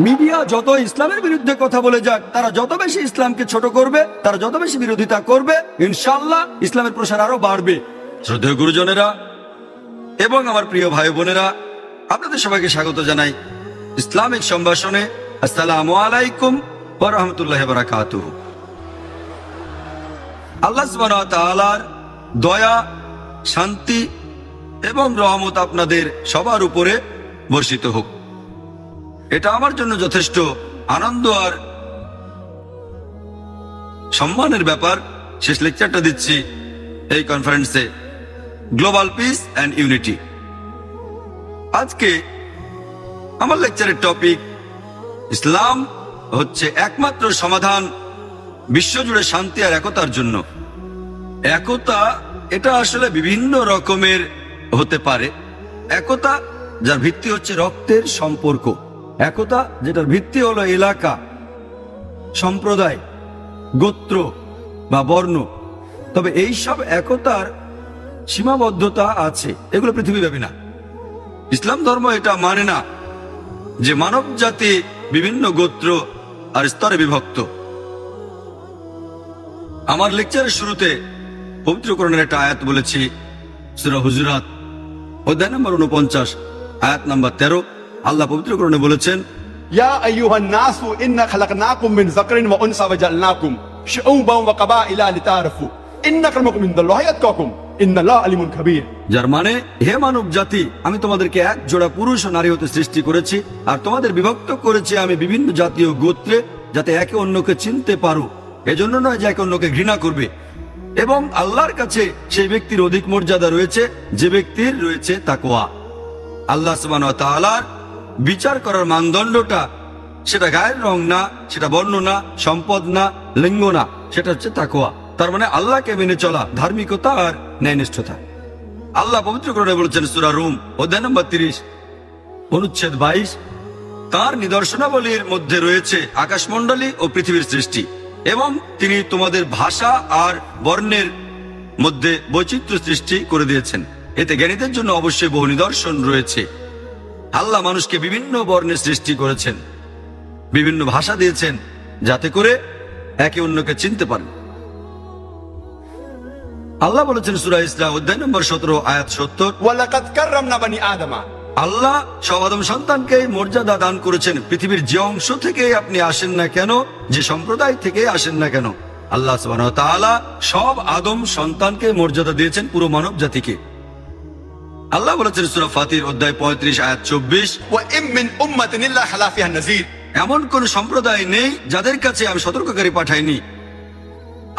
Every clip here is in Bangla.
মিডিয়া যত ইসলামের বিরুদ্ধে কথা বলে যাক, তারা যত বেশি ইসলামকে ছোট করবে, তারা যত বেশি বিরোধিতা করবে, ইনশাআল্লাহ ইসলামের প্রসার আরো বাড়বে। শ্রদ্ধেয় গুরুজনেরা এবং আমার প্রিয় ভাই বোনেরা, আপনাদের সবাইকে স্বাগত জানাই ইসলামিক সম্ভাষণে। আসসালামু আলাইকুম ওয়া রাহমাতুল্লাহি ওয়া বারাকাতুহু। আল্লাহ সুবহানাহু ওয়া তাআলার দয়া, শান্তি এবং রহমত আপনাদের সবার উপরে বর্ষিত হোক। এটা আমার জন্য যথেষ্ট আনন্দ আর সম্মানের ব্যাপার। শেষ লেকচারটা দিচ্ছি এই কনফারেন্সে, গ্লোবাল পিস অ্যান্ড ইউনিটি। আজকে আমার লেকচারের টপিক, ইসলাম হচ্ছে একমাত্র সমাধান বিশ্বজুড়ে শান্তি আর একতার জন্য। একতা এটা আসলে বিভিন্ন রকমের হতে পারে। একতা যার ভিত্তি হচ্ছে রক্তের সম্পর্ক, একতা যেটার ভিত্তি হলো এলাকা, সম্প্রদায়, গোত্র বা বর্ণ। তবে এই সব একতার সীমাবদ্ধতা আছে, এগুলো পৃথিবীব্যাপী না। ইসলাম ধর্ম এটা মানে না যে মানব জাতি বিভিন্ন গোত্র আর স্তরে বিভক্ত। আমার লেকচারের শুরুতে পবিত্র কোরআনের একটা আয়াত বলেছি, সূরা হুজুরাত অধ্যায় নম্বর 49 আয়াত নম্বর 13। আল্লাহ পবিত্র কোরআনে বলেছেন, يا أيها الناس إنا خلقناكم من ذكر وأنثى وجعلناكم شعوبا وقبائل لتعارفوا إن أكرمكم عند الله أتقاكم إن الله عليم خبير। যার মানে, হে মানব জাতি, আমি তোমাদেরকে এক জোড়া পুরুষ ও নারী হতে সৃষ্টি করেছি, আর তোমাদের বিভক্ত করেছি আমি বিভিন্ন জাতীয় গোত্রে, যাতে একে অন্যকে চিনতে পারো। এজন্য নয় যে একে অন্যকে ঘৃণা করবে। এবং আল্লাহর কাছে সেই ব্যক্তির অধিক মর্যাদা রয়েছে যে ব্যক্তির রয়েছে তাকওয়া। আল্লাহ সুবহানাহু ওয়া তাআলার বিচার করার মানদণ্ডটা, সেটা গায়ের রং না, সেটা বর্ণ না, সম্পদ না, লিঙ্গ না, সেটা হচ্ছে তাকওয়া। তার মানে আল্লাহকে মেনে চলা, ধার্মিকতা আর ন্যায়নিষ্ঠতা। আল্লাহ পবিত্র কোরআনে বলেছেন সূরা রুম অধ্যায় নম্বর 30 অনুচ্ছেদ 22, তার নিদর্শনাবলীর মধ্যে রয়েছে আকাশমণ্ডলী ও পৃথিবীর সৃষ্টি, এবং তিনি তোমাদের ভাষা আর বর্ণের মধ্যে বৈচিত্র্য সৃষ্টি করে দিয়েছেন। এতে জ্ঞানীদের জন্য অবশ্যই বহু নিদর্শন রয়েছে। আল্লাহ মানুষকে বিভিন্ন বর্ণের সৃষ্টি করেছেন, বিভিন্ন ভাষা দিয়েছেন, যাতে করে একে অন্যকে চিনতে পারেন। আল্লাহ বলেছেন সূরা ইসরা অধ্যায় নম্বর 17 আয়াত 70, ولقد كرمنا بني آدم। আল্লাহ সব আদম সন্তানকে মর্যাদা দান করেছেন। পৃথিবীর যে অংশ থেকে আপনি আসেন না কেন, যে সম্প্রদায় থেকে আসেন না কেন, আল্লাহ সুবহানাহু ওয়া তাআলা সব আদম সন্তানকে মর্যাদা দিয়েছেন, পুরো মানব জাতিকে। আল্লাহ বলেছেন সূরা ফাতির অধ্যায় 35 আয়াত 24, وإن من أمة إلا خلا فيها النذير। এমন কোন সম্প্রদায় নেই যাদের কাছে আমি সতর্ককারী পাঠাইনি।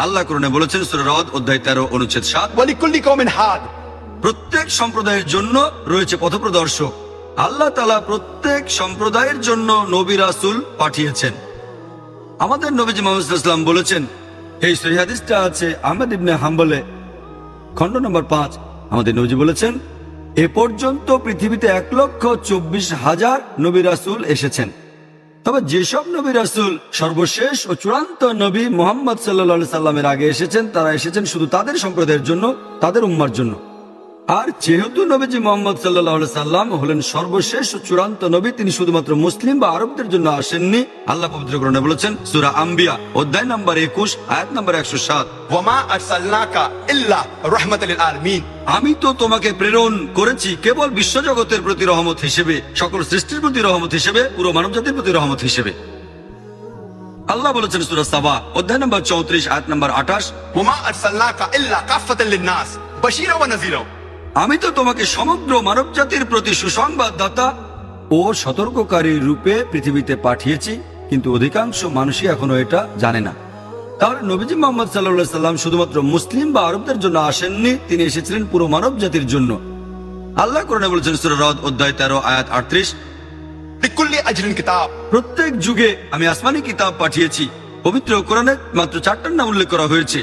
আল্লাহ কোরআনে বলেছেন সূরা রদ অধ্যায় 13 অনুচ্ছেদ 7, ولكل قوم هاد। প্রত্যেক সম্প্রদায়ের জন্য রয়েছে পথপ্রদর্শক। আল্লাহ তাআলা প্রত্যেক সম্প্রদায়ের জন্য নবী রাসূল পাঠিয়েছেন। আমাদের নবীজি মুহাম্মদ সাল্লাল্লাহু আলাইহি ওয়াসাল্লাম বলেছেন, এই সহিহ হাদিসটা আছে আহমদ ইবনে হাম্বলে খণ্ড নম্বর 5। আমাদের নবীজি বলেছেন, এ পর্যন্ত পৃথিবীতে 1,24,000 নবী রাসূল এসেছেন। তবে যেসব নবী রাসূল সর্বশেষ ও চূড়ান্ত নবী মুহাম্মদ সাল্লাল্লাহু আলাইহি সাল্লামের আগে এসেছেন, তারা এসেছেন শুধু তাদের সম্প্রদায়ের জন্য, তাদের উম্মার জন্য। আর যেহেতু নবীজি মুহাম্মদ সাল্লাল্লাহু আলাইহি সাল্লাম হলেন সর্বশেষ ও চূড়ান্ত নবী, তিনি শুধুমাত্র মুসলিম বা আরবদের জন্য আসেননি। আল্লাহ পবিত্র কোরআনে বলেছেন সূরা আম্বিয়া অধ্যায় নম্বর 21 আয়াত নম্বর 107, وما أرسلناك إلا رحمة للعالمين। আমি তো তোমাকে প্রেরণ করেছি কেবল বিশ্বজগতের প্রতি রহমত হিসেবে, সকল সৃষ্টির প্রতি রহমত হিসেবে, পুরো মানবজাতির প্রতি রহমত হিসেবে। আল্লাহ বলেছেন সূরা সাবা অধ্যায় নম্বর 34 আয়াত নম্বর 28, وما أرسلناك إلا كافة للناس بشيرا ونذيرا। আমি তো তোমাকে সমগ্র মানবজাতির প্রতি সুসংবাদদাতা ও সতর্ককারী রূপে পৃথিবীতে পাঠিয়েছি, কিন্তু অধিকাংশ মানুষই এখনো এটা জানে না। তাহলে নবীজি মুহাম্মদ সাল্লাল্লাহু আলাইহি সাল্লাম শুধুমাত্র মুসলিম বা আরবদের জন্য আসেননি, তিনি এসেছিলেন পুরো মানব জাতির জন্য। আল্লাহ কোরআনে বলেছেন সূরা রদ অধ্যায় 13 আয়াত 38, لكل أجر كتاب। প্রত্যেক যুগে আমি আসমানি কিতাব পাঠিয়েছি। পবিত্র কোরআনে মাত্র 4টার নাম উল্লেখ করা হয়েছে,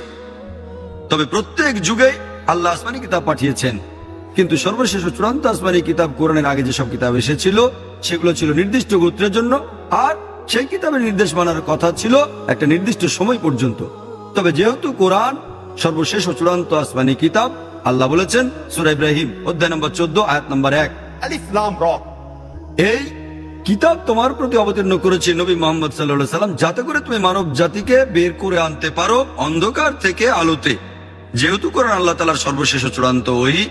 তবে প্রত্যেক যুগে আল্লাহ আসমানি কিতাব পাঠিয়েছেন। কিন্তু সর্বশেষ ও চূড়ান্ত আসমানি কিতাব কোরআনের আগে যেসব কিতাব এসেছিল, সেগুলো ছিল নির্দিষ্ট গোত্রের জন্য, আর সেই কিতাবের নির্দেশ মানার কথা ছিল একটা নির্দিষ্ট সময় পর্যন্ত। তবে যেহেতু কোরআন সর্বশেষ ও চূড়ান্ত আসমানি কিতাব, আল্লাহ বলেছেন সূরা ইব্রাহিম অধ্যায় নম্বর 14 আয়াত নম্বর 1, আলিফ লাম রা। এই কিতাব তোমার প্রতি অবতীর্ণ করেছি নবী মোহাম্মদ সাল্লাল্লাহু আলাইহি সাল্লাম, যাতে করে তুমি মানব জাতিকে বের করে আনতে পারো অন্ধকার থেকে আলোতে। যেহেতু কোরআন আল্লাহ তাআলার সর্বশেষ ও চূড়ান্ত ওহী,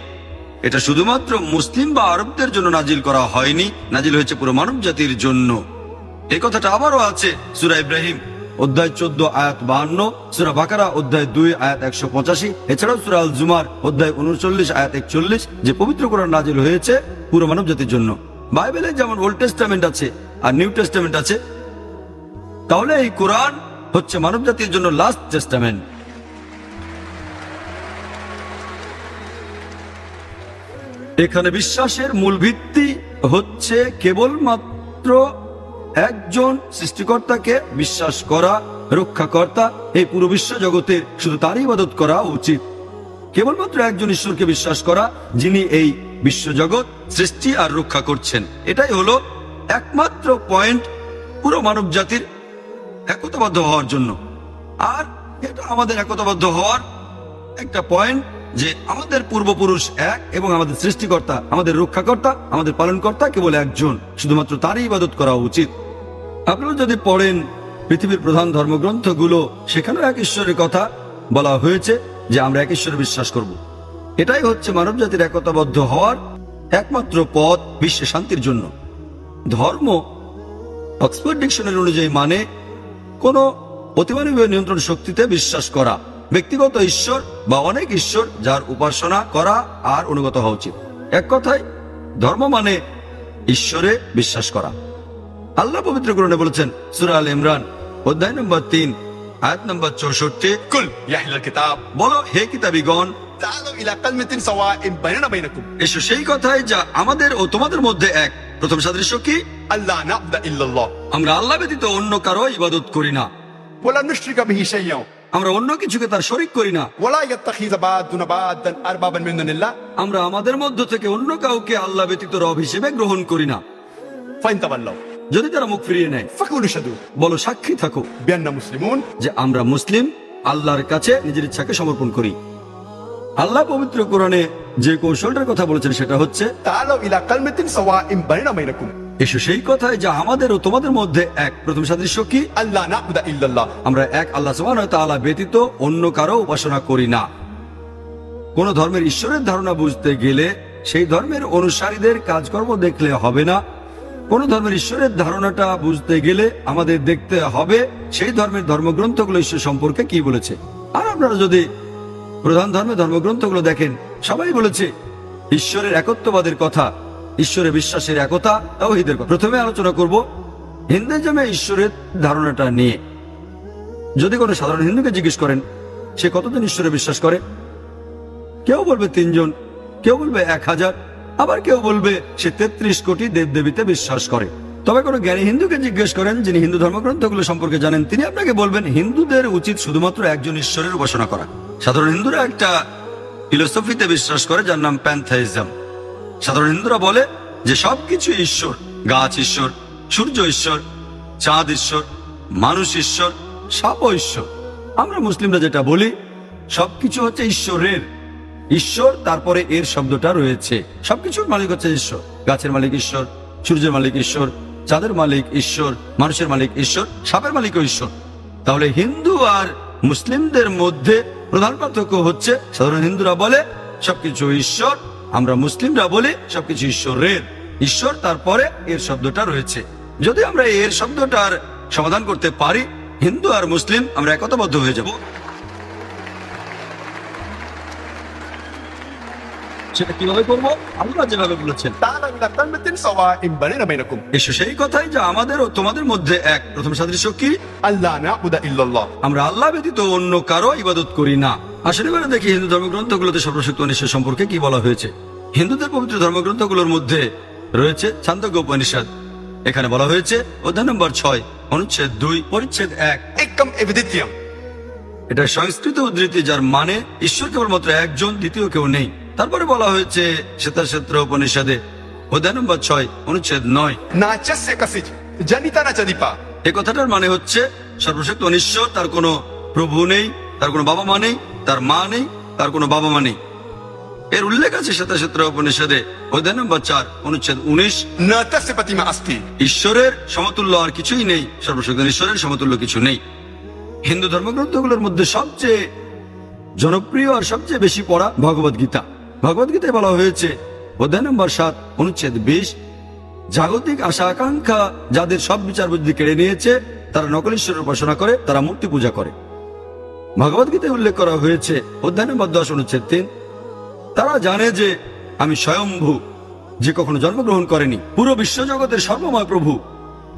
এটা শুধুমাত্র মুসলিম বা আরবদের জন্য নাজিল করা হয়নি, নাজিল হয়েছে পুরো মানব জাতির জন্য। এই কথাটা আবারও আছে সূরা ইব্রাহিম অধ্যায় 14 আয়াত 52, সূরা বাকারা অধ্যায় 2 আয়াত 185, এছাড়াও সূরা আল জুমার অধ্যায় 39 আয়াত 41, যে পবিত্র কোরআন নাজিল হয়েছে পুরো মানব জাতির জন্য। বাইবেলে যেমন ওল্ড টেস্টামেন্ট আছে আর নিউ টেস্টামেন্ট আছে, তাহলে এই কোরআন হচ্ছে মানব জাতির জন্য লাস্ট টেস্টামেন্ট। এখানে বিশ্বাসের মূল ভিত্তি হচ্ছে কেবলমাত্র একজন সৃষ্টিকর্তাকে বিশ্বাস করা, রক্ষাকর্তা। এই পুরো বিশ্ব জগতে শুধু তারই ইবাদত করা উচিত। কেবলমাত্র একজন ঈশ্বরকে বিশ্বাস করা, যিনি এই বিশ্বজগৎ সৃষ্টি আর রক্ষা করছেন। এটাই হলো একমাত্র পয়েন্ট পুরো মানব জাতির একতাবদ্ধ হওয়ার জন্য। আর এটা আমাদের একতাবদ্ধ হওয়ার একটা পয়েন্ট যে আমাদের পূর্বপুরুষ এক এবং আমাদের সৃষ্টিকর্তা, আমাদের রক্ষাকর্তা, আমাদের পালনকর্তা কেবল একজন, শুধুমাত্র তারই ইবাদত করা উচিত। আপনারা যদি পড়েন পৃথিবীর প্রধান ধর্মগ্রন্থগুলো, সেখানেও এক ঈশ্বরের কথা বলা হয়েছে যে আমরা এক ঈশ্বরে বিশ্বাস করব। এটাই হচ্ছে মানব জাতির একতাবদ্ধ হওয়ার একমাত্র পথ বিশ্বে শান্তির জন্য। ধর্ম অক্সফোর্ড ডিকশনারি অনুযায়ী মানে কোনো অতিমানবীয় নিয়ন্ত্রণ শক্তিতে বিশ্বাস করা, ব্যক্তিগত ঈশ্বর বা অনেক ঈশ্বর যার উপাসনা করা আর অনুগত হওয়া উচিত। এক কথায় ধর্ম মানে ঈশ্বরে বিশ্বাস করা। আল্লাহ পবিত্র কোরআনে বলেছেন সূরা আল ইমরান অধ্যায় নম্বর 3 আয়াত নম্বর 64, কুল ইয়া আহলাল কিতাব বলো হে কিতাবীগণ, তাআলু ইলা কালিমাতিন সাওয়াইন বাইনানা বাইনাকুম এসো সেই কথায় যা আমাদের ও তোমাদের মধ্যে এক। প্রথম সাদৃশ্য কি? আল্লা না'বুদা ইল্লাল্লাহ, আমরা আল্লাহ ব্যতীত অন্য কারো ইবাদত করি না, ওয়ালা নুশরিকা বিহি শাইয়্যান, আমরা অন্য কিছুকে তার শরীক করি না, ওয়ালা ইয়াত্তাখিযা বা'দুনা বা'দান আরবাবান মিন দুনিল্লাহ, আমরা আমাদের মধ্য থেকে অন্য কাউকে আল্লাহ ব্যতীত রব হিসেবে গ্রহণ করি না। ফাইন তাওয়াল্লাউ, যদি তারা মুখ ফিরিয়ে নেয়, ফাকুলু শাদু বলো সাক্ষী থাকো বিআন্না মুসলিমুন, যে আমরা মুসলিম, আল্লাহর কাছে নিজের ইচ্ছাকে সমর্পণ করি। আল্লাহ পবিত্র কোরআনে যে কৌশলটার কথা বলেছেন সেটা হচ্ছে তাআলু ইলা কালিমাতিন সাওয়াইন বাইনানা বাইনাকুম, এসো সেই কথায় যা আমাদের ও তোমাদের মধ্যে এক। প্রথম সাদৃশ্য কি? আল্লা না'বুদা ইল্লাল্লাহ, আমরা এক আল্লাহ সুবহানাহু ওয়া তাআলা ব্যতীত অন্য কারো উপাসনা করি না। কোন ধর্মের ঈশ্বরের ধারণা বুঝতে গেলে সেই ধর্মের অনুসারীদের কাজকর্ম দেখলে হবে না। কোন ধর্মের ঈশ্বরের ধারণাটা বুঝতে গেলে আমাদের দেখতে হবে সেই ধর্মের ধর্মগ্রন্থগুলো ঈশ্বর সম্পর্কে কি বলেছে। আর আপনারা যদি প্রধান ধর্মের ধর্মগ্রন্থগুলো দেখেন, সবাই বলেছে ঈশ্বরের একত্ববাদের কথা, ঈশ্বরে বিশ্বাসের একতা, তাওহীদের কথা। প্রথমে আলোচনা করব হিন্দুইজমে ঈশ্বরের ধারণাটা নিয়ে। যদি কোনো সাধারণ হিন্দুকে জিজ্ঞেস করেন সে কতজন ঈশ্বরে বিশ্বাস করে, কেউ বলবে 3 জন, কেউ বলবে 1000, আবার কেউ বলবে সে 33 কোটি দেবদেবীতে বিশ্বাস করে। তবে কোনো জ্ঞানী হিন্দুকে জিজ্ঞেস করেন যিনি হিন্দু ধর্মগ্রন্থগুলো সম্পর্কে জানেন, তিনি আপনাকে বলবেন হিন্দুদের উচিত শুধুমাত্র একজন ঈশ্বরের উপাসনা করা। সাধারণ হিন্দুরা একটা ফিলোসফিতে বিশ্বাস করে যার নাম প্যান্থাইজম। সাধারণ হিন্দুরা বলে যে সবকিছু ঈশ্বর, গাছ ঈশ্বর, সূর্য ঈশ্বর, চাঁদ ঈশ্বর, মানুষ ঈশ্বর, সাপও ঈশ্বর। আমরা মুসলিমরা যেটা বলি সবকিছু হচ্ছে ঈশ্বরের, ঈশ্বর তারপরে এর শব্দটা রয়েছে। সবকিছুর মালিক হচ্ছে ঈশ্বর। গাছের মালিক ঈশ্বর, সূর্যের মালিক ঈশ্বর, চাঁদের মালিক ঈশ্বর, মানুষের মালিক ঈশ্বর, সাপের মালিকও ঈশ্বর। তাহলে হিন্দু আর মুসলিমদের মধ্যে প্রধান পার্থক্য হচ্ছে সাধারণ হিন্দুরা বলে সবকিছু ঈশ্বর, আমরা মুসলিমরা বলি সবকিছু ঈশ্বরের, ঈশ্বর তারপরে এর শব্দটা রয়েছে। যদি আমরা এর শব্দটার সমাধান করতে পারি, হিন্দু আর মুসলিম আমরা একতাবদ্ধ হয়ে যাব। সেটা কিভাবে করবো? আল্লাহ যেভাবে বলেছেন তাআলু ইলা কালিমাতিন সাওয়াইন বাইনানা বাইনাকুম, এসো সেই কথাই যা আমাদের ও তোমাদের মধ্যে এক। প্রথম সাদৃশ্য কি? আল্লা না'বুদা ইল্লাল্লাহ, আমরা আল্লাহ ব্যতীত অন্য কারো ইবাদত করি না। আসলে এবারে দেখি হিন্দু ধর্মগ্রন্থগুলোতে সর্বশক্তিমান ঈশ্বর সম্পর্কে কি বলা হয়েছে। হিন্দুদের পবিত্র ধর্মগ্রন্থগুলোর মধ্যে রয়েছে ছান্দোগ্য উপনিষদ। এখানে বলা হয়েছে অধ্যায় নম্বর 6 অনুচ্ছেদ 2 পরিচ্ছেদ 1, একম এভিদিত্যম, এটা সংস্কৃত উদ্ধৃতি যার মানে ঈশ্বর কেবলমাত্র একজন, দ্বিতীয় কেউ নেই। তারপরে বলা হয়েছে শ্বেতাক্ষেত্র উপনিষদে অধ্যায় নম্বর 6 অনুচ্ছেদ 9, নাচস্য কাসিজ জানিতা না জানিপা, এই কথাটার মানে হচ্ছে সর্বশক্তিমান ঈশ্বর, তার কোনো প্রভু নেই, তার কোনো বাবা মা নেই, তার মা নেই, তার কোনো বাবা মা নেই। এর উল্লেখ আছে শ্বেতাক্ষেত্র উপনিষদে অধ্যায় নম্বর 4 অনুচ্ছেদ 19। न तस्य प्रतिमा अस्ति ঈশ্বরের সমতুল্য আর কিছুই নেই, সর্বশক্তিমান ঈশ্বরের সমতুল্য কিছু নেই। হিন্দু ধর্মগ্রন্থগুলোর মধ্যে সবচেয়ে জনপ্রিয় আর সবচেয়ে বেশি পড়া ভগবদ গীতা। ভগবদ গীতায় বলা হয়েছে অধ্যায় নম্বর 7 অনুচ্ছেদ 20, জাগতিক আশা আকাঙ্ক্ষা যাদের সব বিচার বুদ্ধি কেড়ে নিয়েছে তারা নকল ঈশ্বরের উপাসনা করে, তারা মূর্তি পূজা করে। ভগবদ গীতায় উল্লেখ করা হয়েছে অধ্যায় নম্বর 10 অনুচ্ছেদ 3, তারা জানে যে আমি স্বয়ম্ভু, যে কখনো জন্মগ্রহণ করেনি, পুরো বিশ্বজগতের সর্বময় প্রভু।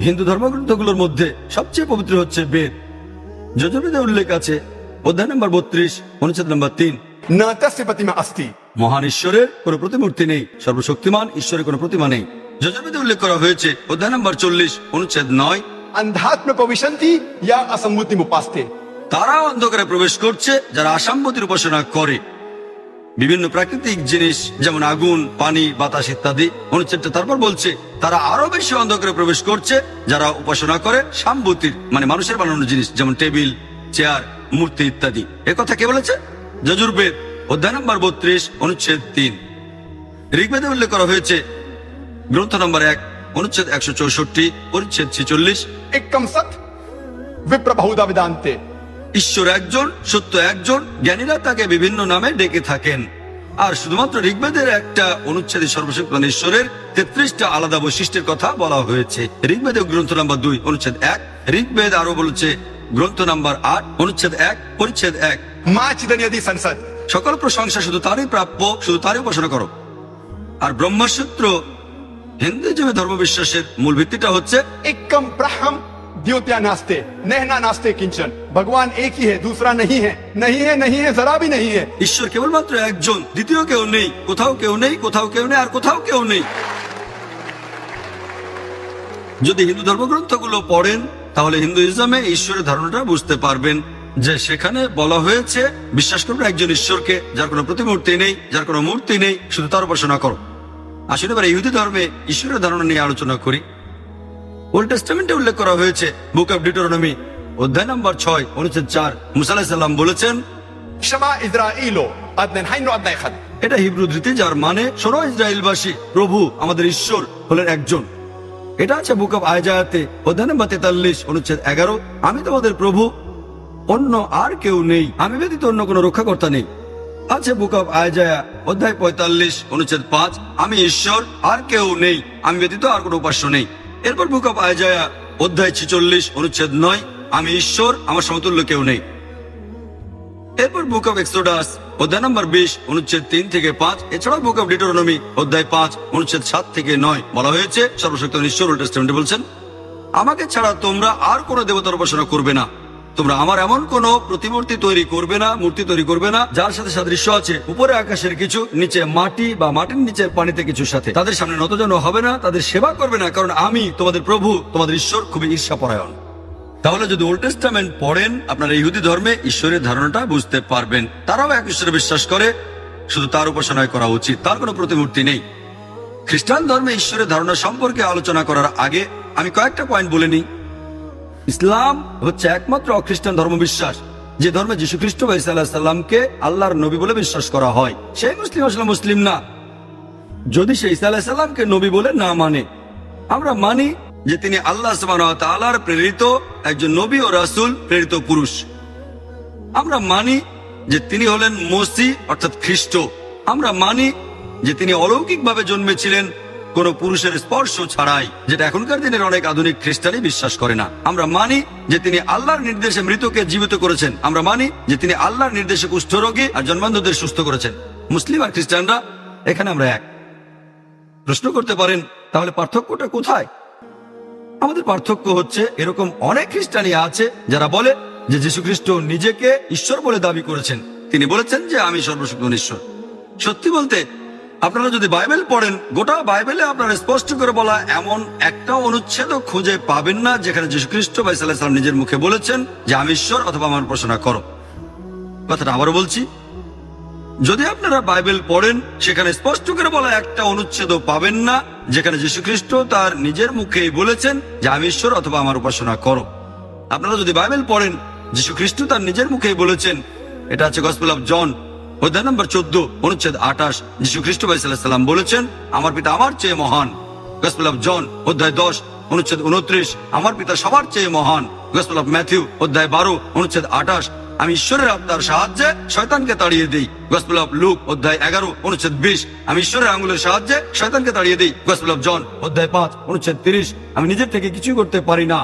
হিন্দু ধর্মগ্রন্থগুলোর মধ্যে সবচেয়ে পবিত্র হচ্ছে বেদ। যজুর্বেদে উল্লেখ আছে অধ্যায় নম্বর 32 অনুচ্ছেদ নম্বর 3, न तस्य प्रतिमा अस्ति মহান ঈশ্বরের কোনো প্রতিমূর্তি নেই, সর্বশক্তিমান ঈশ্বরের কোনো প্রতিমা নেই। যজুর্বেদে উল্লেখ করা হয়েছে অধ্যায় নম্বর 40 অনুচ্ছেদ 9, अंधात्म प्रविशन्ति या असम्मुतिमुपास्ते তারা অন্ধকারে প্রবেশ করছে যারা আসাম্মতির উপাসনা করে। বিভিন্ন প্রাকৃতিক জিনিস যেমন আগুন, পানি, বাতাস ইত্যাদি। অনুচ্ছেদটা তারপর বলছে তারা আরো বেশি অন্ধকারে প্রবেশ করছে যারা উপাসনা করে সাম্বতির, মানে মানুষের বানানো জিনিস যেমন টেবিল, চেয়ার, মূর্তি ইত্যাদি। কথা কে বলেছে? যজুর্বেদ অধ্যায় নম্বর 32 অনুচ্ছেদ 3। ঋগ্বেদে উল্লেখ করা হয়েছে গ্রন্থ নম্বর 1 অনুচ্ছেদ 164 পরিচ্ছেদ 46, एकम सत विप्र बहुधा वेदान्ते ঈশ্বর একজন, সত্য একজন, জ্ঞানীরা তাকে বিভিন্ন নামে ডেকে থাকেন। আর শুধুমাত্র ঋগ্বেদের একটা অনুচ্ছেদে সর্বশক্তিমান ঈশ্বরের 33টা আলাদা বৈশিষ্ট্যের কথা বলা হয়েছে। ঋগ্বেদে গ্রন্থ নম্বর 2 অনুচ্ছেদ 1, ঋগ্বেদ আরো বলেছে গ্রন্থ নম্বর 8 অনুচ্ছেদ 1 পরিচ্ছেদ 1, मां चिदन्यदि संसद সকল প্রশংসা শুধু তারই প্রাপ্য, শুধু তারই উপাসনা করো। আর ব্রহ্মসূত্র হিন্দুইজমের ধর্মবিশ্বাসের মূল ভিত্তিটা হচ্ছে एकम ब्रह्म द्योत्या नास्ते नहना नास्ते किंचन भगवान एक ही है, दूसरा नहीं है, नहीं है, नहीं है, जरा भी नहीं है। ঈশ্বর কেবলমাত্র একজন, দ্বিতীয় কেউ নেই, কোথাও কেউ নেই, কোথাও কেউ নেই, আর কোথাও কেউ নেই। যদি হিন্দু ধর্মগ্রন্থগুলো পড়েন তাহলে হিন্দুইজমে ঈশ্বরের ধারণাটা বুঝতে পারবেন, যে সেখানে বলা হয়েছে বিশ্বাস করবে একজন ঈশ্বরকে যার কোনো প্রতিমূর্তি নেই, যার কোনো মূর্তি নেই, শুধু তার উপাসনা করো। আসলে এবার ইহুদি ধর্মে ঈশ্বরের ধারণা নিয়ে আলোচনা করি। ওল্ড টেস্টামেন্টে উল্লেখ করা হয়েছে বুক অফ ডিউটেরোনমি অধ্যায় নম্বর 6 অনুচ্ছেদ 4, মুসা আলাইহিস সালাম বলেছেন, शमा इज़राइलो अदन हाइनो अदन खद এটা হিব্রু রীতি যার মানে শোনো ইসরায়েলবাসী, প্রভু আমাদের ঈশ্বর হলেন একজন। এটা আছে বুক অফ আইজায়াতে অধ্যায় নম্বর 43 অনুচ্ছেদ 11, আমি তোমাদের প্রভু, অন্য আর কেউ নেই, আমি ব্যতীত অন্য কোনো রক্ষাকর্তা নেই। আছে বুক অফ আইজায়া অধ্যায় 45 অনুচ্ছেদ 5, আমি ঈশ্বর, আর কেউ নেই, আমি ব্যতীত আর কোনো উপাস্য নেই। এরপর বুক অফ আইজায়া অধ্যায় 46 অনুচ্ছেদ 9, আমি ঈশ্বর, আমার সমতুল্য কেউ নেই। এরপর বুক অফ এক্সোডাস অধ্যায় নম্বর 20 অনুচ্ছেদ 3 থেকে 5, এছাড়াও বুক অফ ডিউটেরোনমি অধ্যায় 5 অনুচ্ছেদ 7 থেকে 9 বলা হয়েছে সর্বশক্তিমান ঈশ্বর ওল্ড টেস্টামেন্টে বলছেন, আমাকে ছাড়া তোমরা আর কোনো দেবতার উপাসনা করবে না, তোমরা আমার এমন কোন প্রতিমূর্তি তৈরি করবে না, মূর্তি তৈরি করবে না যার সাথে সাদৃশ্য আছে উপরে আকাশের কিছু, নিচে মাটি বা মাটির নিচে পানিতে কিছুর সাথে। তাদের সামনে নতজানু হবে না, তাদের সেবা করবে না, কারণ আমি তোমাদের প্রভু, তোমাদের ঈশ্বর খুবই ঈর্ষাপরায়ণ। তাহলে যদি ওল্ড টেস্টামেন্ট পড়েন আপনারা ইহুদি ধর্মে ঈশ্বরের ধারণাটা বুঝতে পারবেন। তারাও এক ঈশ্বরে বিশ্বাস করে, শুধু তার উপাসনায় করা উচিত, তার কোনো প্রতিমূর্তি নেই। খ্রিস্টান ধর্মে ঈশ্বরের ধারণা সম্পর্কে আলোচনা করার আগে আমি কয়েকটা পয়েন্ট বলে নিই। ইসলাম হচ্ছে একমাত্র অখ্রিস্টান ধর্মবিশ্বাস যে ধর্মে যীশু খ্রিস্ট বা ঈসা আলাইহিস সালামকে আল্লাহর নবী বলে বিশ্বাস করা হয়। সেই মুসলিম আসলে মুসলিম না যদি সে ঈসা আলাইহিস সালামকে নবী বলে না মানে। আমরা মানি যে তিনি আল্লাহ সুবহানাহু ওয়া তাআলার প্রেরিত একজন নবী ও রাসূল, প্রেরিত পুরুষ। আমরা মানি যে তিনি হলেন মসিহ অর্থাৎ খ্রিস্ট। আমরা মানি যে তিনি অলৌকিকভাবে জন্মেছিলেন কোন পুরুষের স্পর্শ ছাড়াই, যেটা এখনকার দিনের অনেক আধুনিক খ্রিস্টানই বিশ্বাস করে না। আমরা মানি যে তিনি আল্লাহর নির্দেশে মৃতকে জীবিত করেছেন। আমরা মানি যে তিনি আল্লাহর নির্দেশে কুষ্ঠরোগী আর জন্মান্ধদের সুস্থ করেছেন। মুসলিম আর খ্রিস্টানরা এখানে আমরা এক। প্রশ্ন করতে পারেন তাহলে পার্থক্যটা কোথায়? আমাদের পার্থক্য হচ্ছে এরকম অনেক খ্রিস্টানই আছে যারা বলে যে যীশু খ্রিস্ট নিজেকে ঈশ্বর বলে দাবি করেছেন। তিনি বলেছেন যে আমি সর্বশক্তিমান ঈশ্বর। সত্যি বলতে আপনারা যদি বাইবেল পড়েন, গোটা বাইবেলে আপনারা স্পষ্ট করে বলা এমন একটা অনুচ্ছেদ খুঁজে পাবেন না যেখানে যীশু খ্রিস্ট বা ঈসা আলাইহিস সালাম নিজের মুখে বলেছেন যে আমি ঈশ্বর অথবা আমার উপাসনা করো। কথাটা আবারও বলছি, যদি আপনারা বাইবেল পড়েন সেখানে স্পষ্ট করে বলা একটা অনুচ্ছেদও পাবেন না যেখানে যীশু খ্রিস্ট তার নিজের মুখেই বলেছেন যে আমি ঈশ্বর অথবা আমার উপাসনা করো। আপনারা যদি বাইবেল পড়েন, যীশু খ্রিস্ট তার নিজের মুখেই বলেছেন, এটা আছে গসপেল অফ জন অধ্যায় নম্বর 14 অনুচ্ছেদ 28 যীশু খ্রিস্ট ভাই সাল্লাল্লাহু আলাইহি সাল্লাম বলেছেন, আমার পিতা আমার চেয়ে মহান। গসপেল অফ জন অধ্যায় 10 অনুচ্ছেদ 29, আমার পিতা সবার চেয়ে মহান। গসপেল অফ ম্যাথিউ অধ্যায় 12 অনুচ্ছেদ 28, আমি ঈশ্বরের আত্মার সাহায্যে শয়তানকে তাড়িয়ে দিই। গসপেল অফ লুক অধ্যায় 11 অনুচ্ছেদ 20, আমি ঈশ্বরের আঙ্গুলের সাহায্যে শয়তানকে তাড়িয়ে দিই। গসপেল অফ জন অধ্যায় 5 অনুচ্ছেদ 30, আমি নিজের থেকে কিছুই করতে পারি না।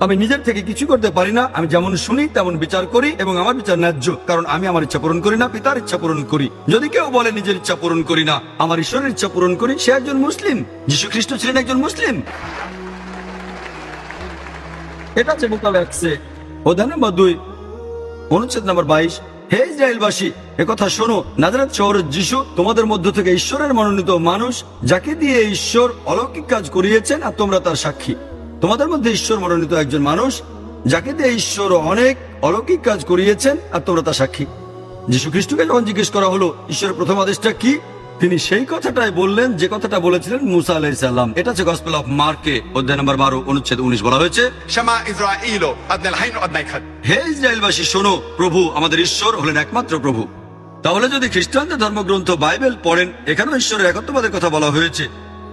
আমি নিজের থেকে কিছু করতে পারি না, আমি যেমন শুনি তেমন বিচার করি এবং আমার বিচার ন্যায্য, কারণ আমি আমার ইচ্ছা পূরণ করি না, পিতার ইচ্ছা পূরণ করি। যদি কেউ বলে নিজের ইচ্ছা পূরণ করি না, আমার ঈশ্বরের ইচ্ছা পূরণ করি, সে একজন মুসলিম। যীশু খ্রিস্ট ছিলেন একজন মুসলিম। এটা হচ্ছে বুক অফ অ্যাক্টসে অধ্যায় নম্বর 2 অনুচ্ছেদ নম্বর 22, হে ইসরায়েলবাসী, একথা শোনো, নাজারেত শহরের যীশু তোমাদের মধ্য থেকে ঈশ্বরের মনোনীত মানুষ, যাকে দিয়ে ঈশ্বর অলৌকিক কাজ করিয়েছেন, আর তোমরা তার সাক্ষী। তোমাদের মধ্যে ঈশ্বর মনোনীত একজন মানুষ, যাকে দিয়ে ঈশ্বর অনেক অলৌকিক কাজ করিয়েছেন, আর তোমরা তার সাক্ষী। যীশু খ্রিস্টকে যখন জিজ্ঞেস করা হলো ঈশ্বরের প্রথম আদেশটা কি, তিনি সেই কথাটাই বললেন যে কথাটা বলেছিলেন মুসা আলাইহিস সালাম। এটা হচ্ছে গসপেল অফ মার্কে অধ্যায় নম্বর 12 অনুচ্ছেদ 19, বলা হয়েছে, شما إسرائيل أدنى الحين وأدنى الخد হে ইসরায়েলবাসী শোনো, প্রভু আমাদের ঈশ্বর হলেন একমাত্র প্রভু। তাহলে যদি খ্রিস্টানদের ধর্মগ্রন্থ বাইবেল পড়েন, এখানেও ঈশ্বরের একত্ববাদের কথা বলা হয়েছে,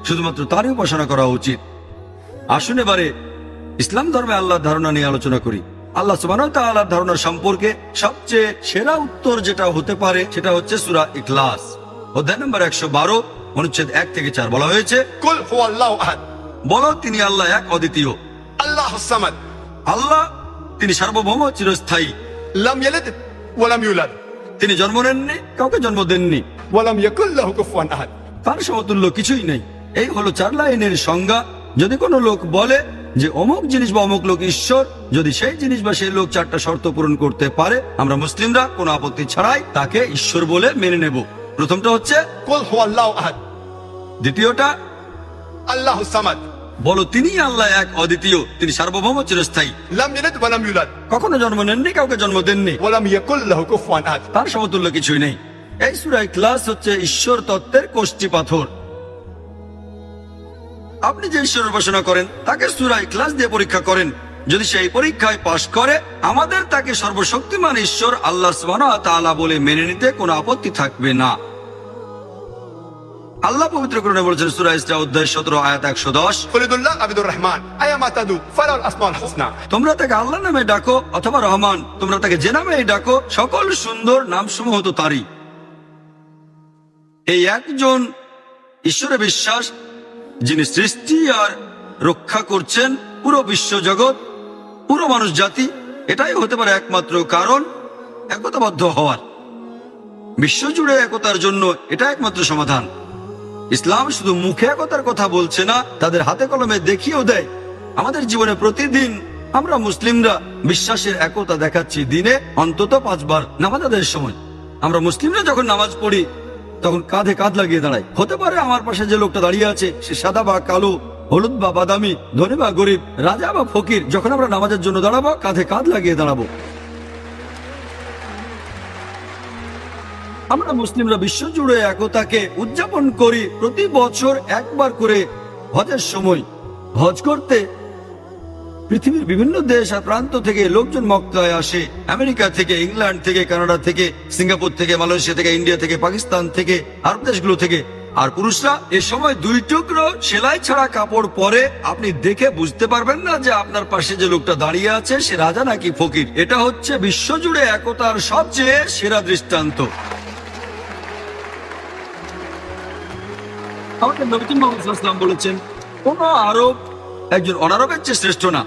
শুধুমাত্র তারই উপাসনা করা উচিত। আসুন এবারে ইসলাম ধর্মে আল্লাহর ধারণা নিয়ে আলোচনা করি। আল্লাহ সুবহানাহু ওয়া তাআলার ধারণা সম্পর্কে সবচেয়ে সেরা উত্তর যেটা হতে পারে সেটা হচ্ছে সূরা ইখলাস অধ্যায় নম্বর 112 অনুচ্ছেদ 1 থেকে 4, বলা হয়েছে, قل هو الله أحد বলো তিনি আল্লাহ এক, অদ্বিতীয়। الله الصمد আল্লাহ তিনি সার্বভৌম, চিরস্থায়ী। لم يلد ولم يولد তিনি জন্ম নেননি, কাউকে জন্ম দেননি, ولم يكن له كفوا أحد তার সমতুল্য কিছুই নেই। এই হলো 4 লাইনের সংজ্ঞা। যদি কোনো লোক বলে যে অমুক জিনিস বা অমুক লোক ঈশ্বর, যদি সেই জিনিস বা সেই লোক 4টা শর্ত পূরণ করতে পারে, আমরা মুসলিমরা কোনো আপত্তি ছাড়াই তাকে ঈশ্বর বলে মেনে নেব। প্রথমটা হচ্ছে قل هو الله أحد দ্বিতীয়টা الله الصمد বলো তিনি আল্লাহ এক, অদ্বিতীয়, তিনি সার্বভৌম, চিরস্থায়ী। لم يلد ولم يولد কখনো জন্ম নেননি, কাউকে জন্ম দেননি, ولم يكن له كفوا أحد তার সমতুল্য কিছুই নেই। এই সূরা ইখলাস হচ্ছে ঈশ্বর তত্ত্বের কোষ্ঠী পাথর। আপনি যে ঈশ্বর উপাসনা করেন তাকে সূরা ইখলাস দিয়ে পরীক্ষা করেন। যদি সেই পরীক্ষায় পাশ করে, আমাদের তাকে সর্বশক্তিমান ঈশ্বর আল্লাহ সুবহানাহু ওয়া তাআলা বলে মেনে নিতে কোনো আপত্তি থাকবে না। আল্লাহ পবিত্র কোরআনে বলেছেন সূরা ইসরা অধ্যায় 17 আয়াত 110, قل ادعوا الله عبد الرحمن أيما تدعو فله الأسماء الحسنى তোমরা তাকে আল্লাহ নামে ডাকো অথবা রহমান, তোমরা তাকে যে নামেই ডাকো, সকল সুন্দর নামসমূহ তো তারই। এই একজন ঈশ্বরে বিশ্বাস, যিনি সৃষ্টি আর রক্ষা করছেন পুরো বিশ্বজগৎ, পুরো মানুষ জাতি, এটাই হতে পারে একমাত্র কারণ একতাবদ্ধ হওয়ার। বিশ্বজুড়ে একতার জন্য এটা একমাত্র সমাধান। ইসলাম শুধু মুখে একতার কথা বলছে না, তাদের হাতে কলমে দেখিয়েও দেয়। আমাদের জীবনে প্রতিদিন আমরা মুসলিমরা বিশ্বাসের একতা দেখাচ্ছি। দিনে অন্তত 5 বার নামাজ আদায়ের সময় আমরা মুসলিমরা যখন নামাজ পড়ি, তখন কাঁধে কাঁধ লাগিয়ে দাঁড়াই। হতে পারে আমার পাশে যে লোকটা দাঁড়িয়ে আছে সে সাদা বা কালো, হলুদ বা বাদামি, ধনী বা গরিব, রাজা বা ফকির। যখন আমরা নামাজের জন্য দাঁড়াবো, কাঁধে কাঁধ লাগিয়ে দাঁড়াবো। আমরা মুসলিমরা বিশ্বজুড়ে একতাকে উদযাপন করি। প্রতি বছর একবার করে হজের সময় হজ করতে পৃথিবীর বিভিন্ন দেশ আর প্রান্ত থেকে লোকজন মক্কায় আসে। আমেরিকা থেকে, ইংল্যান্ড থেকে, কানাডা থেকে, সিঙ্গাপুর থেকে, মালয়েশিয়া থেকে, ইন্ডিয়া থেকে, পাকিস্তান থেকে, আরব দেশগুলো থেকে। আর পুরুষরা এ সময় 2 টুকরো সেলাই ছাড়া কাপড় পরে। আপনি দেখে বুঝতে পারবেন না যে আপনার পাশে যে লোকটা দাঁড়িয়ে আছে সে রাজা নাকি ফকির। এটা হচ্ছে বিশ্বজুড়ে একতার সবচেয়ে সেরা দৃষ্টান্ত। আমাদের নবী মুহাম্মদ সাল্লাল্লাহু আলাইহি ওয়াসাল্লাম বলেছেন, কোন আরব একজন অনারবের চেয়ে শ্রেষ্ঠ না,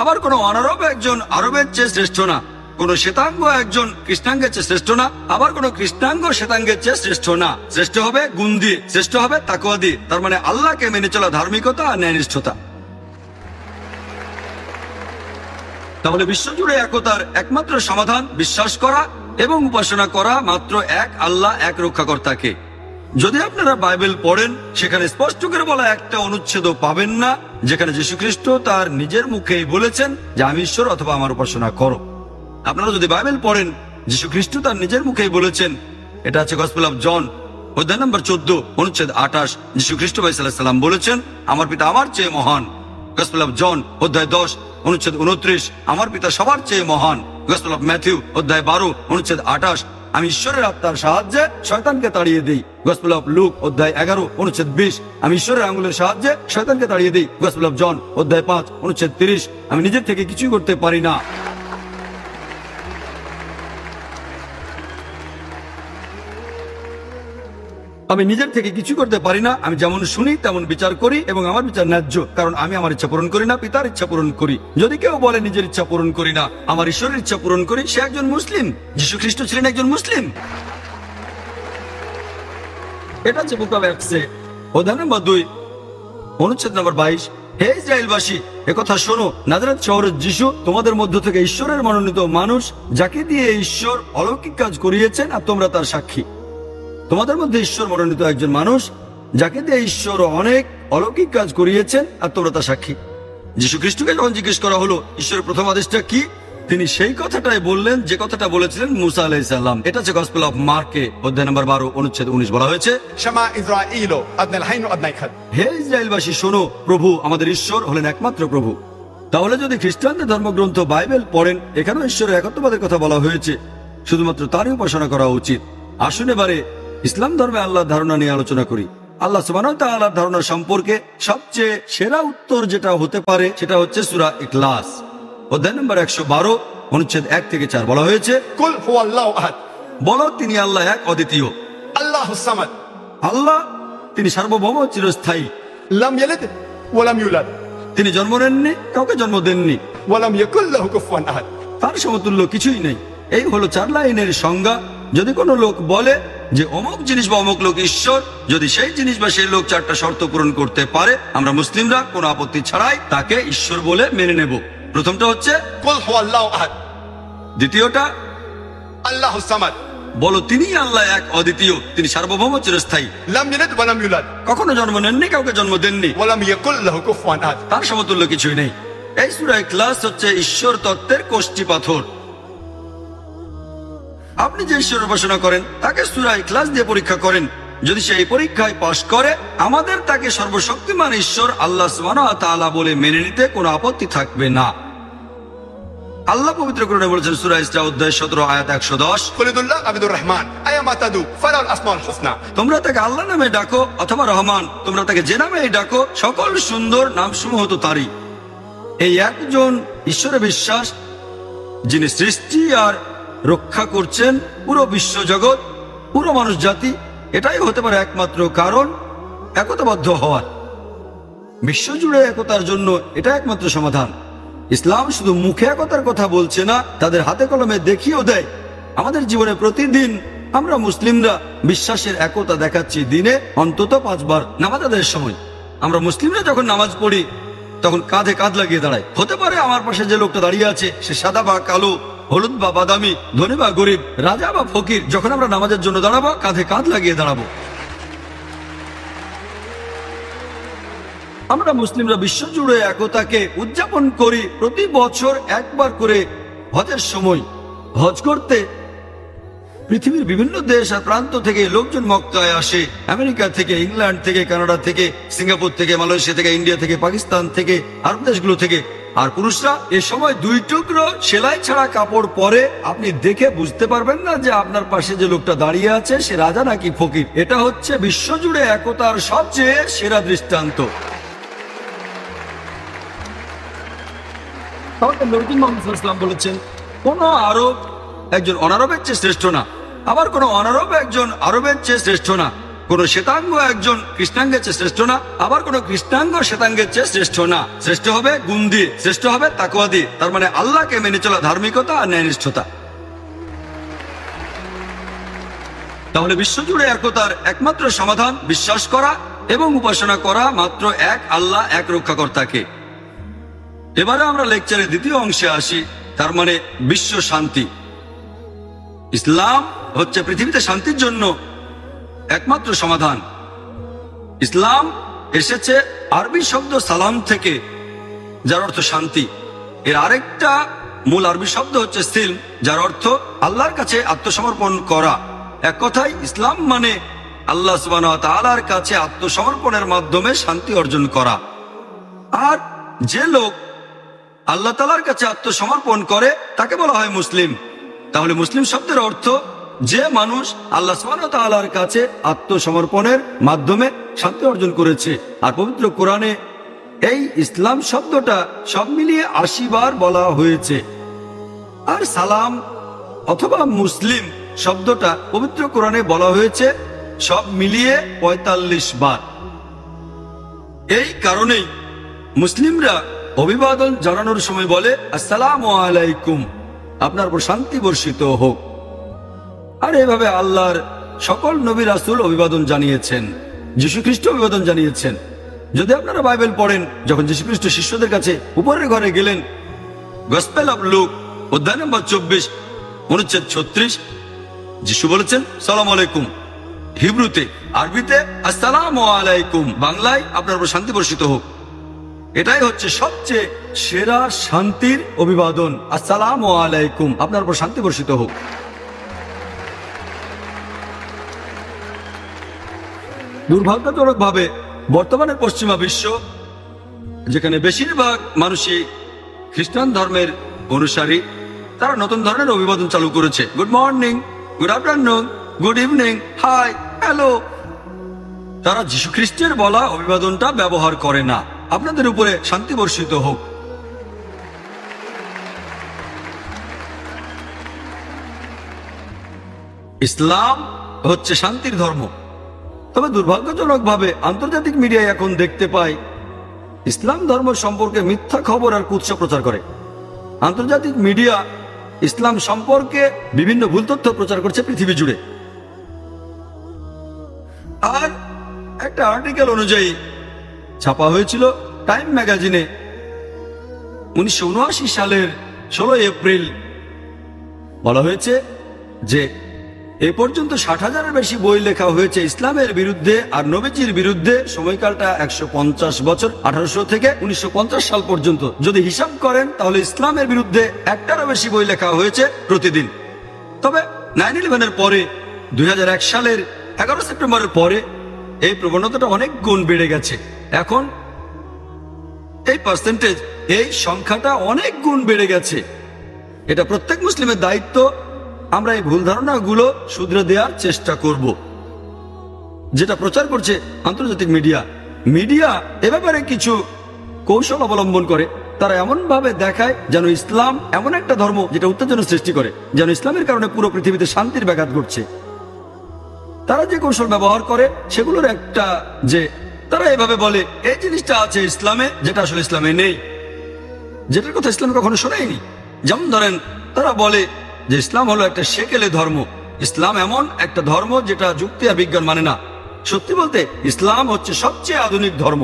আবার কোন অনারব একজন আরবের চেয়ে শ্রেষ্ঠ না। কোন শ্বেতাঙ্গ একজন কৃষ্ণাঙ্গের চেয়ে শ্রেষ্ঠ না, আবার কোন কৃষ্ণাঙ্গ শ্বেতাঙ্গের চেয়ে শ্রেষ্ঠ না। শ্রেষ্ঠ হবে গুণ দিয়ে, শ্রেষ্ঠ হবে তাকওয়া দিয়ে। তার মানে আল্লাহকে মেনে চলা, ধার্মিকতা আর ন্যায়নিষ্ঠতা। তাহলে বিশ্বজুড়ে একতার একমাত্র সমাধান বিশ্বাস করা এবং উপাসনা করা মাত্র এক আল্লাহ, এক রক্ষাকর্তাকে। যদি আপনারা বাইবেল পড়েন, সেখানে স্পষ্ট করে বলা একটা অনুচ্ছেদও পাবেন না যেখানে যীশু খ্রিস্ট তার নিজের মুখেই বলেছেন যে আমি ঈশ্বর অথবা আমার উপাসনা করো। আপনারা যদি বাইবেল পড়েন, যীশু খ্রিস্ট তার নিজের মুখেই বলেছেন। এটা আছে গসপেল অফ জন অধ্যায় নম্বর 14 অনুচ্ছেদ 28, যীশু খ্রিস্ট ভাই সাল্লাল্লাহু আলাইহি সাল্লাম বলেছেন, আমার পিতা আমার চেয়ে মহান। গসপেল অফ জন অধ্যায় 10 অনুচ্ছেদ 29, আমার পিতা সবার চেয়ে মহান। গসপেল অফ ম্যাথিউ অধ্যায় 12 অনুচ্ছেদ 28, আমি ঈশ্বরের আত্মার সাহায্যে শয়তানকে তাড়িয়ে দিই। গসপেল অফ লুক অধ্যায় 11 অনুচ্ছেদ 20, আমি ঈশ্বরের আঙ্গুলের সাহায্যে শয়তানকে তাড়িয়ে দিই। গসপেল অফ জন অধ্যায় 5 অনুচ্ছেদ 30, আমি নিজের থেকে কিছুই করতে পারি না। আমি নিজের থেকে কিছু করতে পারি না, আমি যেমন শুনি তেমন বিচার করি এবং আমার বিচার ন্যায্য, কারণ আমি আমার ইচ্ছা পূরণ করি না, পিতার ইচ্ছা পূরণ করি। যদি কেউ বলে নিজের ইচ্ছা পূরণ করি না, আমার ঈশ্বরের ইচ্ছা পূরণ করি, সে একজন মুসলিম। যীশু খ্রিস্ট ছিলেন একজন মুসলিম। এটা হচ্ছে বুক অফ অ্যাক্টসে অধ্যায় নম্বর 2 অনুচ্ছেদ নম্বর 22, হে ইসরায়েলবাসী, একথা শোনো, নাজারেত শহরের যীশু তোমাদের মধ্য থেকে ঈশ্বরের মনোনীত মানুষ, যাকে দিয়ে ঈশ্বর অলৌকিক কাজ করিয়েছেন, আর তোমরা তার সাক্ষী। তোমাদের মধ্যে ঈশ্বর মনোনীত একজন মানুষ, যাকে দিয়ে ঈশ্বর অনেক অলৌকিক কাজ করিয়েছেন, আর তোমরা তার সাক্ষী। যীশু খ্রিস্টকে যখন জিজ্ঞেস করা হলো ঈশ্বরের প্রথম আদেশটা কি, তিনি সেই কথাটাই বললেন যে কথাটা বলেছিলেন মুসা আলাইহিস সালাম। এটা হচ্ছে গসপেল অফ মার্কে অধ্যায় নম্বর 12 অনুচ্ছেদ 19, বলা হয়েছে, شما إسرائيل أدنى الحين وأدنى الخد হে ইসরায়েলবাসী শোনো, প্রভু আমাদের ঈশ্বর হলেন একমাত্র প্রভু। তাহলে যদি খ্রিস্টানদের ধর্মগ্রন্থ বাইবেল পড়েন, এখানেও ঈশ্বরের একত্ববাদের কথা বলা হয়েছে, শুধুমাত্র তারই উপাসনা করা উচিত। আসুন এবারে ইসলাম ধর্মে আল্লাহর ধারণা নিয়ে আলোচনা করি। আল্লাহ সুবহানাহু ওয়া তাআলার ধারণা সম্পর্কে সবচেয়ে সেরা উত্তর যেটা হতে পারে, সেটা হচ্ছে সূরা ইখলাস অধ্যায় নম্বর 112 অনুচ্ছেদ 1 থেকে 4, বলা হয়েছে, قل هو الله أحد বলো তিনি আল্লাহ এক, অদ্বিতীয়। الله الصمد আল্লাহ তিনি সার্বভৌম, চিরস্থায়ী। لم يلد ولم يولد তিনি জন্ম নেননি, কাউকে জন্ম দেননি, ولم يكن له كفوا أحد তার সমতুল্য কিছুই নেই। এই হলো 4 লাইনের সংজ্ঞা। যদি কোনো লোক বলে যে অমুক জিনিস বা অমুক লোক ঈশ্বর, যদি সেই জিনিস বা সেই লোক 4টা শর্ত পূরণ করতে পারে, আমরা মুসলিমরা কোনো আপত্তি ছাড়াই তাকে ঈশ্বর বলে মেনে নেব। প্রথমটা হচ্ছে قل هو الله أحد দ্বিতীয়টা الله الصمد বলো তিনি আল্লাহ এক, অদ্বিতীয়, তিনি সার্বভৌম, চিরস্থায়ী। لم يلد ولم يولد কখনো জন্ম নেননি, কাউকে জন্ম দেননি, ولم يكن له كفوا أحد তার সমতুল্য কিছুই নেই। এই সূরা ইখলাস হচ্ছে ঈশ্বর তত্ত্বের কোষ্ঠী পাথর। আপনি যে ঈশ্বর উপাসনা করেন তাকে সূরা ইখলাস দিয়ে পরীক্ষা করেন। যদি সে এই পরীক্ষায় পাশ করে, আমাদের তাকে সর্বশক্তিমান ঈশ্বর আল্লাহ সুবহানাহু ওয়া তাআলা বলে মেনে নিতে কোনো আপত্তি থাকবে না। আল্লাহ পবিত্র কোরআনে বলেছেন সূরা ইসরা অধ্যায় 17 আয়াত 110, قل ادعوا الله عبد الرحمن أيما تدعوا فله الأسماء الحسنى তোমরা তাকে আল্লাহ নামে ডাকো অথবা রহমান, তোমরা তাকে যে নামে ডাকো, সকল সুন্দর নামসমূহ তো তারই। এই একজন ঈশ্বরে বিশ্বাস, যিনি সৃষ্টি আর রক্ষা করছেন পুরো বিশ্বজগৎ, পুরো মানুষ জাতি, এটাই হতে পারে একমাত্র কারণ একতাবদ্ধ হওয়ার। বিশ্বজুড়ে একতার জন্য এটা একমাত্র সমাধান। ইসলাম শুধু মুখে একতার কথা বলছে না, তাদের হাতে কলমে দেখিয়েও দেয়। আমাদের জীবনে প্রতিদিন আমরা মুসলিমরা বিশ্বাসের একতা দেখাচ্ছি, দিনে অন্তত 5 বার নামাজ আদায়ের সময়। আমরা মুসলিমরা যখন নামাজ পড়ি তখন কাঁধে কাঁধ লাগিয়ে দাঁড়ায়। হতে পারে আমার পাশে যে লোকটা দাঁড়িয়ে আছে সে সাদা বা কালো, হলুদ বা বাদামি, ধনী বা গরিব, রাজা বা ফকির। যখন আমরা নামাজের জন্য দাঁড়াবো, কাঁধে কাঁধ লাগিয়ে দাঁড়াবো। আমরা মুসলিমরা বিশ্বজুড়ে একতাকে উদযাপন করি প্রতি বছর একবার করে হজের সময়। হজ করতে পৃথিবীর বিভিন্ন দেশ আর প্রান্ত থেকে লোকজন মক্কায় আসে। আমেরিকা থেকে, ইংল্যান্ড থেকে, কানাডা থেকে, সিঙ্গাপুর থেকে, মালয়েশিয়া থেকে, ইন্ডিয়া থেকে, পাকিস্তান থেকে, আরব দেশগুলো থেকে। আর পুরুষরা এ সময় 2 টুকরো সেলাই ছাড়া কাপড় পরে। আপনি দেখে বুঝতে পারবেন না যে আপনার পাশে যে লোকটা দাঁড়িয়ে আছে সে রাজা নাকি ফকির। এটা হচ্ছে বিশ্বজুড়ে একতার সবচেয়ে সেরা দৃষ্টান্ত। নবী মুহাম্মদ সাল্লাল্লাহু আলাইহি ওয়াসাল্লাম বলেছেন, কোন আরব একজন অনারবের চেয়ে শ্রেষ্ঠ না, আবার কোন অনারব একজন আরবের চেয়ে শ্রেষ্ঠ না। কোন শ্বেতাঙ্গ একজন কৃষ্ণাঙ্গের চেয়ে শ্রেষ্ঠ না, আবার কোন কৃষ্ণাঙ্গ শ্বেতাঙ্গের চেয়ে শ্রেষ্ঠ না। শ্রেষ্ঠ হবে গুণ দিয়ে, শ্রেষ্ঠ হবে তাকওয়া দিয়ে, তার মানে আল্লাহকে মেনে চলা, ধার্মিকতা আর ন্যায়নিষ্ঠতা। তাহলে বিশ্বজুড়ে একতার একমাত্র সমাধান বিশ্বাস করা এবং উপাসনা করা মাত্র এক আল্লাহ, এক রক্ষাকর্তাকে। এবারে আমরা লেকচারের দ্বিতীয় অংশে আসি, তার মানে বিশ্ব শান্তি। ইসলাম হচ্ছে পৃথিবীতে শান্তির জন্য একমাত্র সমাধান। ইসলাম এসেছে আরবি শব্দ সালাম থেকে, যার অর্থ শান্তি। এর আরেকটা মূল আরবি শব্দ হচ্ছে সিলম, যার অর্থ আল্লাহর কাছে আত্মসমর্পণ করা। এক কথায় ইসলাম মানে আল্লাহ সুবহানাহু ওয়া তাআলার কাছে আত্মসমর্পণের মাধ্যমে শান্তি অর্জন করা। আর যে লোক আল্লাহ তাআলার কাছে আত্মসমর্পণ করে তাকে বলা হয় মুসলিম। তাহলে মুসলিম শব্দের অর্থ যে মানুষ আল্লাহ সুবহানাহু ওয়া তাআলার কাছে আত্মসমর্পণের মাধ্যমে শান্তি অর্জন করেছে। আর পবিত্র কোরআনে এই ইসলাম শব্দটা সব মিলিয়ে 80 বার বলা হয়েছে। আর সালাম অথবা মুসলিম শব্দটা পবিত্র কোরআনে বলা হয়েছে সব মিলিয়ে 45 বার। এই কারণেই মুসলিমরা অভিবাদন জানানোর সময় বলে আসসালামু আলাইকুম, আপনার উপর শান্তি বর্ষিত হোক। আর এভাবে আল্লাহর সকল নবী রাসূল অভিবাদন জানিয়েছেন, যীশু খ্রিস্ট অভিবাদন জানিয়েছেন। যদি আপনারা বাইবেল পড়েন, যখন যীশু খ্রিস্ট শিষ্যদের কাছে উপরের ঘরে গেলেন, গসপেল অফ লুক অধ্যায় নম্বর 24 অনুচ্ছেদ 36, যীশু বলেছেন সালাম আলাইকুম হিব্রুতে, আরবিতে আসসালামু আলাইকুম, বাংলায় আপনার উপর শান্তি বর্ষিত হোক। এটাই হচ্ছে সবচেয়ে সেরা শান্তির অভিবাদন, আসসালামু আলাইকুম, আপনার উপর শান্তি বর্ষিত হোক। দুর্ভাগ্যজনকভাবে বর্তমানে পশ্চিমা বিশ্ব, যেখানে বেশিরভাগ মানুষই খ্রিস্টান ধর্মের অনুসারী, তারা নতুন ধরনের অভিবাদন চালু করেছে। Good morning, good afternoon, good evening, hi, hello. তারা যীশু খ্রিস্টের বলা অভিবাদনটা ব্যবহার করে না, আপনাদের উপরে শান্তি বর্ষিত হোক। ইসলাম হচ্ছে শান্তির ধর্ম। তবে দুর্ভাগ্যজনকভাবে আন্তর্জাতিক মিডিয়ায় এখন দেখতে পাই ইসলাম ধর্ম সম্পর্কে মিথ্যা খবর আর কুৎসা প্রচার করে। আন্তর্জাতিক মিডিয়া ইসলাম সম্পর্কে বিভিন্ন ভুল তথ্য প্রচার করছে পৃথিবী জুড়ে। আর একটা আর্টিকেল অনুযায়ী ছাপা হয়েছিল টাইম ম্যাগাজিনে 1979 সালের 16 এপ্রিল, বলা হয়েছে যে এ পর্যন্ত 60,000-এর বেশি বই লেখা হয়েছে ইসলামের বিরুদ্ধে আর নবীজির বিরুদ্ধে। সময়কালটা 150 বছর, 1800 থেকে 1950 সাল পর্যন্ত। যদি হিসাব করেন তাহলে ইসলামের বিরুদ্ধে একটারও বেশি বই লেখা হয়েছে প্রতিদিন। তবে 9/11-এর পরে 2001 সালের 11 সেপ্টেম্বরের পরে এই প্রবণতাটা অনেক গুণ বেড়ে গেছে। এখন এই পার্সেন্টেজ, এই সংখ্যাটা অনেক গুণ বেড়ে গেছে। এটা প্রত্যেক মুসলিমের দায়িত্ব আমরা এই ভুল ধারণাগুলো শুধরে দেওয়ার চেষ্টা করব, যেটা প্রচার করছে আন্তর্জাতিক মিডিয়া। মিডিয়া এ ব্যাপারে কিছু কৌশল অবলম্বন করে। তারা এমন ভাবে দেখায় যেন ইসলাম এমন একটা ধর্ম যেটা উত্তেজনা সৃষ্টি করে, যেন ইসলামের কারণে পুরো পৃথিবীতে শান্তির ব্যাঘাত ঘটছে। তারা যে কৌশল ব্যবহার করে সেগুলোর একটা, যে তারা এভাবে বলে এই জিনিসটা আছে ইসলামে যেটা আসলে ইসলামে নেই, যেটার কথা ইসলাম কখনো শোনায়নি। যেমন ধরেন, তারা বলে যে ইসলাম হলো একটা সেকেলে ধর্ম, ইসলাম এমন একটা ধর্ম যেটা যুক্তি আর বিজ্ঞান মানে না। সত্যি বলতে ইসলাম হচ্ছে সবচেয়ে আধুনিক ধর্ম।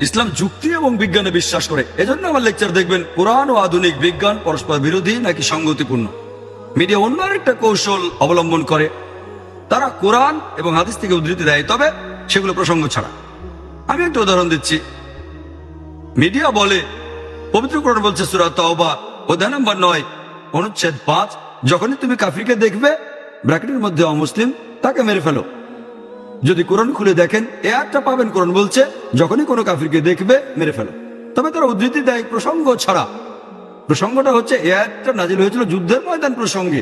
ইসলাম যুক্তি এবং বিজ্ঞানে বিশ্বাস করে। এজন্য আমার লেকচার দেখবেন কোরআন ও আধুনিক বিজ্ঞান পরস্পর বিরোধী নাকি সঙ্গতিপূর্ণ। মিডিয়া অন্য আরেকটা কৌশল অবলম্বন করে, তারা কোরআন এবং হাদিস থেকে উদ্ধৃতি দেয়, তবে সেগুলো প্রসঙ্গ ছাড়া। আমি একটা উদাহরণ দিচ্ছি। মিডিয়া বলে পবিত্র কোরআন বলছে সূরা তাওবা অধ্যায় নম্বর 9 অনুচ্ছেদ 5, যখনই তুমি কাফিরকে দেখবে, ব্র্যাকেটের মধ্যে অমুসলিম, তাকে মেরে ফেলো। যদি কোরআন খুলে দেখেন এ আয়াতটা পাবেন কোরআন বলছে যখনই কোনো কাফিরকে দেখবে মেরে ফেলো। তবে তারা উদ্ধৃতি দেয় প্রসঙ্গ ছাড়া। প্রসঙ্গটা হচ্ছে এ আয়াতটা নাজিল হয়েছিল যুদ্ধের ময়দান প্রসঙ্গে।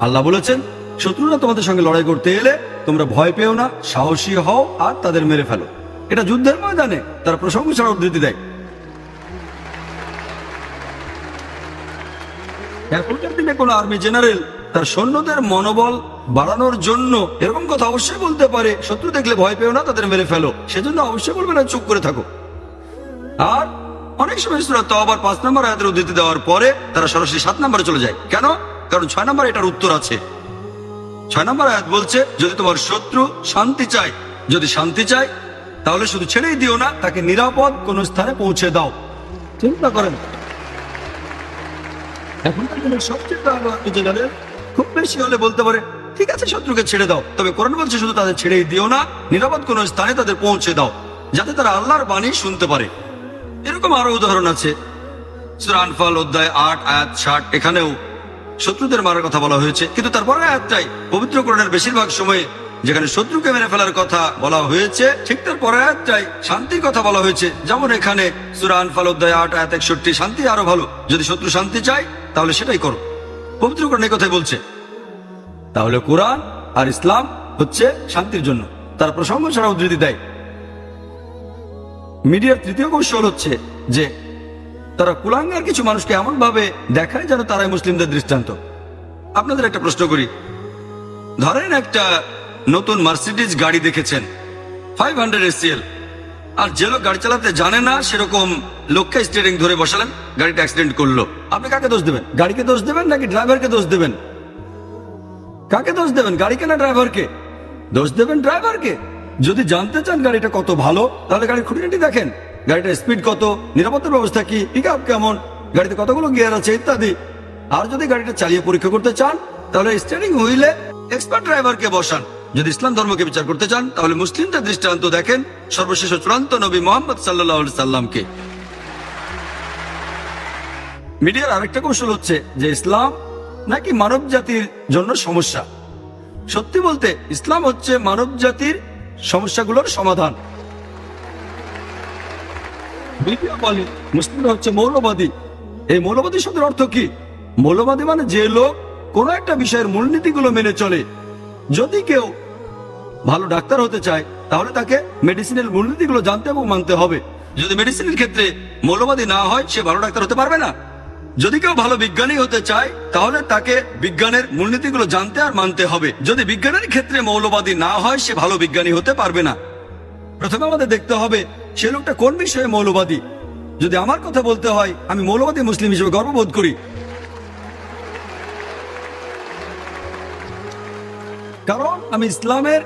আল্লাহ বলেছেন শত্রুরা তোমাদের সঙ্গে লড়াই করতে এলে তোমরা ভয় পেও না, সাহসী হও আর তাদের মেরে ফেলো। এটা যুদ্ধের ময়দানে, তারা প্রসঙ্গ ছাড়া উদ্ধৃতি দেয়। এখনকার দিনে কোন আর্মি জেনারেল তার সৈন্যদের মনোবল বাড়ানোর জন্য এরকম কথা অবশ্যই বলতে পারে, শত্রু দেখলে ভয় পেও না, তাদের মেরে ফেলো। সেজন্য অবশ্যই বলবে না চুপ করে থাকো। আর অনেক সময় সূরা তাওবার 5 নম্বর আয়াতের উদ্ধৃতি দেওয়ার পরে তারা সরাসরি 7 নম্বরে চলে যায়। কেন? কারণ 6 নম্বরে এটার উত্তর আছে। 6 নম্বর আয়াত বলছে যদি তোমার শত্রু শান্তি চায়, যদি শান্তি চায় তাহলে শুধু ছেড়েই দিও না, তাকে নিরাপদ কোন স্থানে পৌঁছে দাও। চিন্তা করেন, এখনকার দিনের সবচেয়ে ভালো আর্মি জেনারেল খুব বেশি হলে বলতে পারে ঠিক আছে শত্রুকে ছেড়ে দাও, তবে কোরআন বলছে শুধু তাদের ছেড়েই দিও না, নিরাপদ কোন স্থানে তাদের পৌঁছে দাও, যাতে তারা আল্লাহর বাণী শুনতে পারে। এরকম আরো উদাহরণ আছে। সূরা আনফাল অধ্যায় 8 আয়াত 60, এখানেও শত্রুদের মারার কথা বলা হয়েছে, কিন্তু তারপরে আয়াতটাই পবিত্র কোরআনের বেশিরভাগ সময়ে যেখানে শত্রুকে মেরে ফেলার কথা বলা হয়েছে, ঠিক তার পরের আয়াতটাই শান্তির কথা বলা হয়েছে। যেমন এখানে সূরা আনফাল অধ্যায় 8 আয়াত 61, শান্তি আরো ভালো, যদি শত্রু শান্তি চায় তাহলে সেটাই করো। পবিত্র কোরআন এই কথাই বলছে। তাহলে কোরআন আর ইসলাম হচ্ছে শান্তির জন্য, তার প্রসঙ্গ ছাড়া উদ্ধৃতি দেয়। মিডিয়ার তৃতীয় কৌশল হচ্ছে যে তারা কুলাঙ্গার কিছু মানুষকে এমন ভাবে দেখায় যেন তারাই মুসলিমদের দৃষ্টান্ত। আপনাদের একটা প্রশ্ন করি, ধরেন একটা নতুন মার্সিডিজ গাড়ি দেখেছেন 500 SCL, আর যে লোক গাড়ি চালাতে জানে না সেরকম লোককে স্টিয়ারিং ধরে বসালেন, গাড়িটা অ্যাক্সিডেন্ট করলো, আপনি কাকে দোষ দেবেন? গাড়িকে দোষ দেবেন নাকি ড্রাইভারকে দোষ দেবেন? কাকে দোষ দেবেন, গাড়িকে না ড্রাইভারকে? দোষ দেবেন ড্রাইভারকে। যদি জানতে চান গাড়িটা কত ভালো, তাহলে গাড়ির খুঁটিনাটি দেখেন, গাড়িটার স্পিড কত, নিরাপত্তার ব্যবস্থা কি, পিক আপ কেমন, গাড়িতে কতগুলো গিয়ার আছে ইত্যাদি। আর যদি গাড়িটা চালিয়ে পরীক্ষা করতে চান, তাহলে স্টিয়ারিং হুইলে এক্সপার্ট ড্রাইভারকে বসান। যদি ইসলাম ধর্মকে বিচার করতে চান, তাহলে মুসলিমদের দৃষ্টান্ত দেখেন সর্বশেষ ও চূড়ান্ত নবী মুহাম্মদ সাল্লাল্লাহু আলাইহি সাল্লামকে। মিডিয়ার আরেকটা কৌশল হচ্ছে যে ইসলাম নাকি মানব জাতির জন্য সমস্যা। সত্যি বলতে ইসলাম হচ্ছে মানব জাতির সমস্যাগুলোর সমাধান। বিবিয়া বলে মুসলিমরা হচ্ছে মৌলবাদী। এই মৌলবাদী শব্দের অর্থ কি? মৌলবাদী মানে যে লোক কোন একটা বিষয়ের মূলনীতিগুলো মেনে চলে। যদি কেউ ভালো ডাক্তার হতে চায়, তাহলে তাকে মেডিসিনের মূলনীতিগুলো জানতে এবং মানতে হবে। যদি মেডিসিনের ক্ষেত্রে মৌলবাদী না হয়, সে ভালো ডাক্তার হতে পারবে না। যদি কেউ ভালো বিজ্ঞানী হতে চায়, তাহলে তাকে বিজ্ঞানের মূলনীতিগুলো জানতে আর মানতে হবে। যদি বিজ্ঞানের ক্ষেত্রে মৌলবাদী না হয়, সে ভালো বিজ্ঞানী হতে পারবে না। প্রথমে আমাদের দেখতে হবে সে লোকটা কোন বিষয়ে মৌলবাদী। যদি আমার কথা বলতে হয়, আমি মৌলবাদী মুসলিম হিসেবে গর্ববোধ করি, কারণ আমি ইসলামের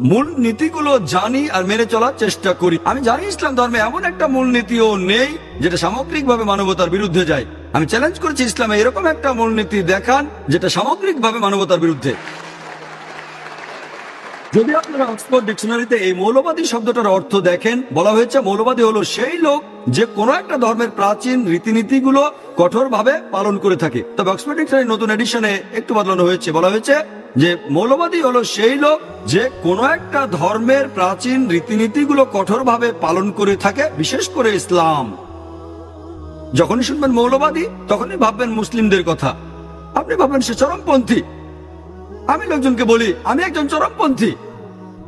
মূল নীতিগুলো জানি আর মেনে চলার চেষ্টা করি। আমি জানি ইসলাম ধর্মে এমন একটা মূলনীতিও নেই যেটা সামগ্রিকভাবে মানবতার বিরুদ্ধে যায়। আমি চ্যালেঞ্জ করেছি ইসলামে এরকম একটা মূলনীতি দেখান যেটা সামগ্রিকভাবে মানবতার বিরুদ্ধে। যদি আপনারা অক্সফোর্ড ডিকশনারিতে এই মৌলবাদী শব্দটার অর্থ দেখেন, বলা হয়েছে মৌলবাদী হলো সেই লোক যে কোনো একটা ধর্মের প্রাচীন রীতিনীতিগুলো কঠোরভাবে পালন করে থাকে। তবে অক্সফোর্ড ডিকশনারির নতুন এডিশনে একটু বদলানো হয়েছে, বলা হয়েছে যে মৌলবাদী হলো সেই লোক যে কোনো একটা ধর্মের প্রাচীন রীতিনীতিগুলো কঠোরভাবে পালন করে থাকে, বিশেষ করে ইসলাম। যখনই শুনবেন মৌলবাদী, তখনই ভাববেন মুসলিমদের কথা। আপনি ভাববেন সে চরমপন্থী। আমি লোকজনকে বলি আমি একজন চরমপন্থী।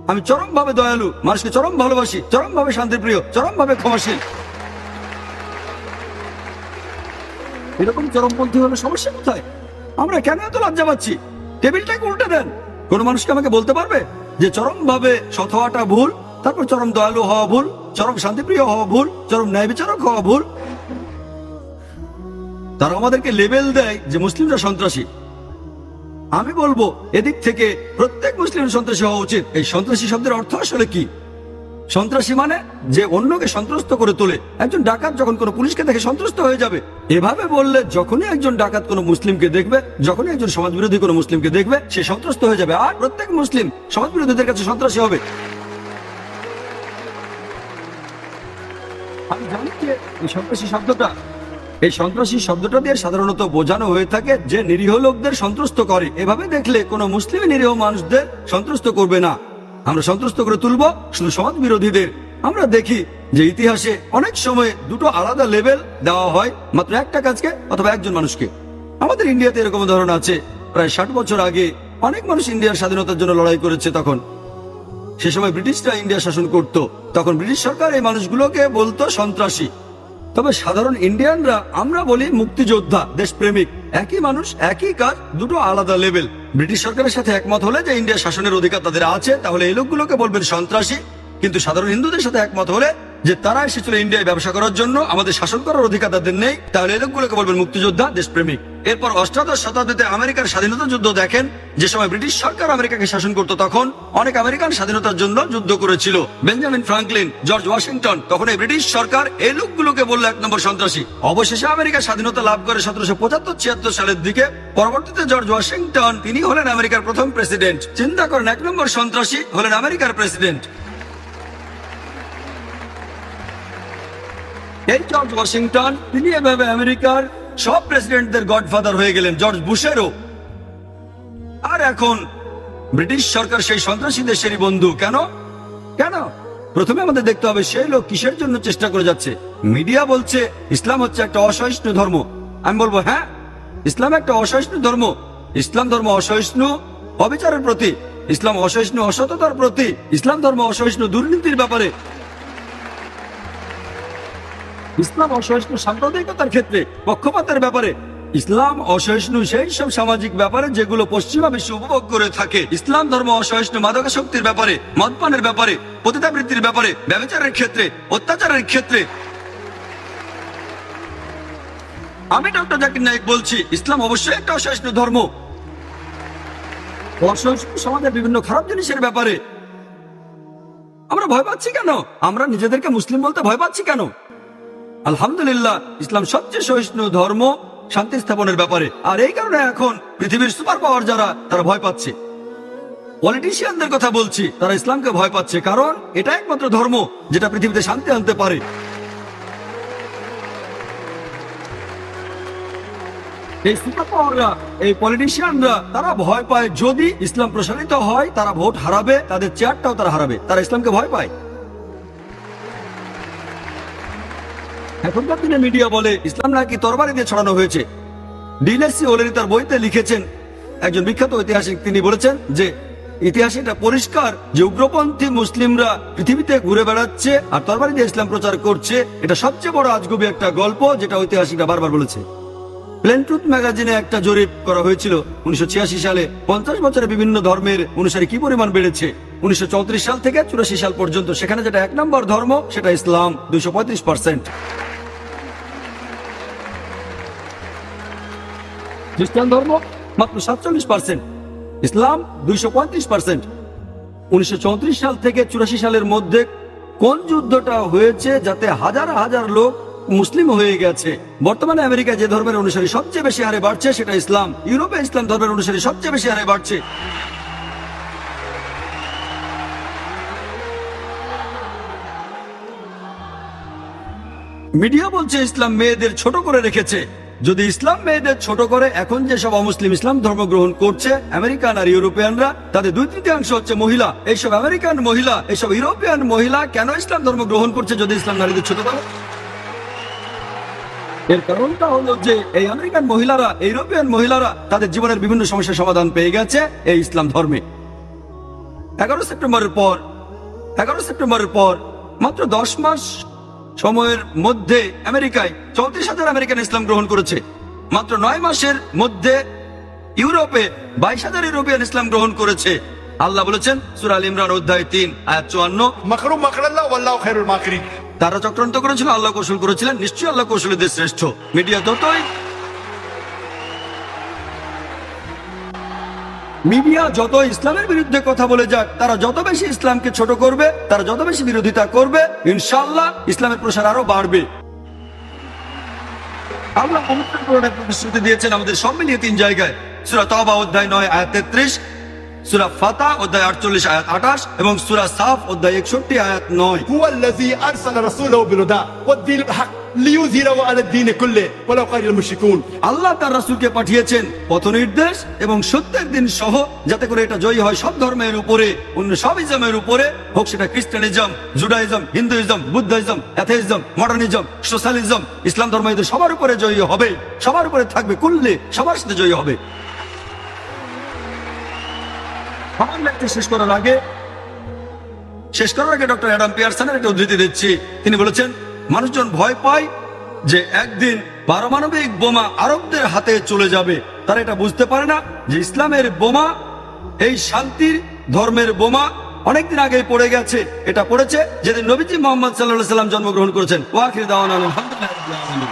আমি চরমভাবে দয়ালু, মানুষকে চরম ভালোবাসি, চরমভাবে শান্তিপ্রিয়, চরমভাবে ক্ষমাশীল। এরকম চরমপন্থী হলে সমস্যা কোথায়? আমরা কেন এত লজ্জা পাচ্ছি? টেবিলটাকে উল্টে দেন। কোন মানুষকে আমাকে বলতে পারবে যে চরমভাবে সৎ হওয়াটা ভুল, তারপর চরম দয়ালু হওয়া ভুল, চরম শান্তিপ্রিয় হওয়া ভুল, চরম ন্যায় বিচারক হওয়া ভুল? তারা আমাদেরকে লেবেল দেয় যে মুসলিমরা সন্ত্রাসী। আমি বলবো এদিক থেকে প্রত্যেক মুসলিম সন্ত্রাসী হওয়া উচিত। এই সন্ত্রাসী শব্দের অর্থ আসলে কি? সন্ত্রাসী মানে যে অন্যকে সন্ত্রস্ত করে তোলে। একজন ডাকাত যখন কোনো পুলিশকে দেখে সন্ত্রস্ত হয়ে যাবে, এভাবে বললে যখনই একজন ডাকাত কোনো মুসলিমকে দেখবে, যখনই একজন সমাজ বিরোধী কোনো মুসলিমকে দেখবে, সে সন্ত্রস্ত হয়ে যাবে, আর প্রত্যেক মুসলিম সমাজ বিরোধীদের কাছে সন্ত্রাসী হবে। আমি জানি যে এই সন্ত্রাসী শব্দটা দিয়ে সাধারণত বোঝানো হয়ে থাকে যে নিরীহ লোকদের সন্ত্রস্ত করে। এভাবে দেখলে কোনো মুসলিম নিরীহ মানুষদের সন্ত্রস্ত করবে না। আমরা সন্ত্রস্ত করে তুলবো শুধু সমাজ বিরোধীদের। আমরা দেখি যে ইতিহাসে অনেক সময় দুটো আলাদা লেভেল দেওয়া হয় মাত্র একটা কাজকে অথবা একজন মানুষকে। আমাদের ইন্ডিয়াতে এরকম উদাহরণ আছে। প্রায় 60 বছর আগে অনেক মানুষ ইন্ডিয়ার স্বাধীনতার জন্য লড়াই করেছে। তখন সে সময় ব্রিটিশরা ইন্ডিয়া শাসন করত। তখন ব্রিটিশ সরকার এই মানুষগুলোকে বলতো সন্ত্রাসী। তবে সাধারণ ইন্ডিয়ানরা আমরা বলি মুক্তিযোদ্ধা, দেশপ্রেমিক। একই মানুষ, একই কাজ, দুটো আলাদা লেভেল। ব্রিটিশ সরকারের সাথে একমত হলে যে ইন্ডিয়া শাসনের অধিকার তাদের আছে, তাহলে এই লোকগুলোকে বলবেন সন্ত্রাসী। কিন্তু সাধারণ হিন্দুদের সাথে একমত হলে যে তারা এসেছিল ইন্ডিয়ায় ব্যবসা করার জন্য, আমাদের শাসন করার অধিকার তাদের নেই, তাহলে এই লোকগুলোকে বলবেন মুক্তিযোদ্ধা, দেশপ্রেমিক। এরপর অষ্টাদশ শতাব্দীতে আমেরিকার স্বাধীনতা যুদ্ধ দেখেন। যে সময় ব্রিটিশ সরকার আমেরিকাকে শাসন করত, তখন অনেক আমেরিকান স্বাধীনতার জন্য যুদ্ধ করেছিল। বেঞ্জামিন ফ্রাঙ্কলিন, জর্জ ওয়াশিংটন, তখন এই ব্রিটিশ সরকার এই লোকগুলোকে বললো 1 নম্বর সন্ত্রাসী। অবশেষে আমেরিকা স্বাধীনতা লাভ করে 1775-76 সালের দিকে। পরবর্তীতে জর্জ ওয়াশিংটন, তিনি হলেন আমেরিকার প্রথম প্রেসিডেন্ট। চিন্তা করেন, 1 নম্বর সন্ত্রাসী হলেন আমেরিকার প্রেসিডেন্ট। এই জর্জ ওয়াশিংটন, তিনি এভাবে আমেরিকার সব প্রেসিডেন্টদের গডফাদার হয়ে গেলেন, জর্জ বুশেরও। আর এখন ব্রিটিশ সরকার সেই সন্ত্রাসী দেশেরই বন্ধু। কেন কেন প্রথমে আমাদের দেখতে হবে সেই লোক কিসের জন্য চেষ্টা করে যাচ্ছে। মিডিয়া বলছে ইসলাম হচ্ছে একটা অসহিষ্ণু ধর্ম। আমি বলবো হ্যাঁ, ইসলাম একটা অসহিষ্ণু ধর্ম। ইসলাম ধর্ম অসহিষ্ণু অবিচারের প্রতি, ইসলাম অসহিষ্ণু অসততার প্রতি, ইসলাম ধর্ম অসহিষ্ণু দুর্নীতির ব্যাপারে, ইসলাম অসহিষ্ণু সাম্প্রদায়িকতার ক্ষেত্রে, পক্ষপাতের ব্যাপারে। ইসলাম অসহিষ্ণু সেই সব সামাজিক ব্যাপারে যেগুলো পশ্চিমা বিশ্ব উপভোগ করে থাকে। ইসলাম ধর্ম অসহিষ্ণু মাদকাসক্তির ব্যাপারে, মদপানের ব্যাপারে, পতিতাবৃত্তির ব্যাপারে, ব্যভিচারের ক্ষেত্রে, অত্যাচারের ক্ষেত্রে। আমি ডক্টর জাকির নায়েক বলছি, ইসলাম অবশ্যই একটা অসহিষ্ণু ধর্ম। অসহিষ্ণু সমাজের বিভিন্ন খারাপ জিনিসের ব্যাপারে আমরা ভয় পাচ্ছি কেন? আমরা নিজেদেরকে মুসলিম বলতে ভয় পাচ্ছি কেন? আলহামদুলিল্লাহ, ইসলাম সবচেয়ে সহিষ্ণু ধর্ম শান্তি স্থাপনের ব্যাপারে। আর এই কারণে এখন পৃথিবীর সুপার পাওয়ার যারা, তারা ভয় পাচ্ছে। পলিটিশিয়ানদের কথা বলছি, তারা ইসলামকে ভয় পাচ্ছে, কারণ এটা একমাত্র ধর্ম যেটা পৃথিবীতে শান্তি আনতে পারে। এই সুপার পাওয়াররা, এই পলিটিশিয়ানরা, তারা ভয় পায় যদি ইসলাম প্রসারিত হয় তারা ভোট হারাবে, তাদের চেয়ারটাও তারা হারাবে। তারা ইসলামকে ভয় পায়। এখনকার দিনে মিডিয়া বলে ইসলাম নাকি তরবারি দিয়ে ছড়ানো হয়েছে। ডিএলসি ওলেরি তার বইতে লিখেছেন, একজন বিখ্যাত ঐতিহাসিক, তিনি বলেছেন যে ইতিহাসে এটা পরিষ্কার যে উগ্রপন্থী মুসলিমরা পৃথিবীতে ঘুরে বেড়াচ্ছে আর তরবারি দিয়ে ইসলাম প্রচার করছে। এটা সবচেয়ে বড় আজগুবি একটা গল্প, যেটা ঐতিহাসিকরা বারবার বলেছে। প্লেন ট্রুথ ম্যাগাজিনে একটা জরিপ করা হয়েছিল 1986 সালে। 50 বছরে বিভিন্ন ধর্মের অনুসারী কি পরিমাণ বেড়েছে 1934 সাল থেকে 84 সাল পর্যন্ত। সেখানে যেটা 1 নম্বর ধর্ম সেটা ইসলাম, 235%। খ্রিস্টান ধর্ম মাত্র 47%, ইসলাম 235%। 1934 সাল থেকে 84 সালের মধ্যে কোন যুদ্ধটা হয়েছে যাতে হাজার হাজার লোক মুসলিম হয়ে গেছে? বর্তমানে আমেরিকায় যে ধর্মের অনুসারী সবচেয়ে বেশি হারে বাড়ছে সেটা ইসলাম। ইউরোপে ইসলাম ধর্মের অনুসারী সবচেয়ে বেশি হারে বাড়ছে। মিডিয়া বলছে ইসলাম মেয়েদের ছোট করে রেখেছে। যদি ইসলাম মেয়েদের ছোট করে, এখন যেসব অমুসলিম ইসলাম ধর্ম গ্রহণ করছে আমেরিকান আর ইউরোপিয়ানরা, তাদের 2/3 হচ্ছে মহিলা। এইসব আমেরিকান মহিলা, এইসব ইউরোপিয়ান মহিলা কেন ইসলাম ধর্ম গ্রহণ করছে যদি ইসলাম নারীদের ছোট করে? এর কারণটা হলো যে এই আমেরিকান মহিলারা, ইউরোপিয়ান মহিলারা তাদের জীবনের বিভিন্ন সমস্যার সমাধান পেয়ে গেছে এই ইসলাম ধর্মে। 11 সেপ্টেম্বরের পর মাত্র 10 মাস সময়ের মধ্যে আমেরিকায় 34,000 আমেরিকান ইসলাম গ্রহণ করেছে। মাত্র 9 মাসের মধ্যে ইউরোপে 22,000 ইউরোপিয়ান ইসলাম গ্রহণ করেছে। আল্লাহ বলেছেন সূরা আল ইমরান অধ্যায় 3 আয়াত 54, মাকরু মাকরাল্লাহ ওয়াল্লাহু খায়রুল মাকিরিন। তারা চক্রান্ত করেছিল, আল্লাহ কৌশল করেছিলেন, নিশ্চয়ই আল্লাহ কৌশলীদের শ্রেষ্ঠ। মিডিয়া যত ইসলামের বিরুদ্ধে কথা বলে যাক, তারা যত বেশি ইসলামকে ছোট করবে, তারা যত বেশি বিরোধিতা করবে, ইনশাআল্লাহ ইসলামের প্রসার আরো বাড়বে। আল্লাহ পবিত্র কোরআনে প্রতিশ্রুতি দিয়েছেন আমাদের সব মিলিয়ে 3 জায়গায়। সূরা তাওবা অধ্যায় 9 আয়াত 33, সূরা ফাতা অধ্যায় 48 আয়াত 28 এবং সূরা সাফ অধ্যায় 61 আয়াত 9। হুয়াল্লাযী আরসালা রাসূলাহু বিল-হুদা ওয়াদ-দীনিল হক লিইয়ুযহিরাহু আলা-দ্দীনি কুল্লিহি ওয়ালাউ কারিহাল মুশরিকুন। আল্লাহ তার রাসূলকে পাঠিয়েছেন পথ নির্দেশ এবং সত্যের দিন সহ, যাতে করে এটা জয়ী হয় সব ধর্মের উপরে, অন্য সব ইসলামের উপরে, হোক সেটা Christianism, Judaism, Hinduism, Buddhism, atheism, modernism, socialism. ইসলাম ধর্ম এদের সবার উপরে জয়ী হবে, সবার উপরে থাকবে, কুল্লি সবার সাথে জয়ী হবে। আমার লেকচার শেষ করার আগে ডক্টর অ্যাডাম পিয়ারসনের একটা উদ্ধৃতি দিচ্ছি। তিনি বলেছেন, মানুষজন ভয় পায় যে একদিন পারমাণবিক বোমা আরবদের হাতে চলে যাবে। তারা এটা বুঝতে পারে না যে ইসলামের বোমা, এই শান্তির ধর্মের বোমা অনেকদিন আগে পড়ে গেছে। এটা পড়েছে যেদিন নবীজি মুহাম্মদ সাল্লাল্লাহু আলাইহি ওয়াসাল্লাম জন্মগ্রহণ করেছেন। ওয়া আখিরু দাওয়ানা আলহামদুলিল্লাহি রাব্বিল আলামিন।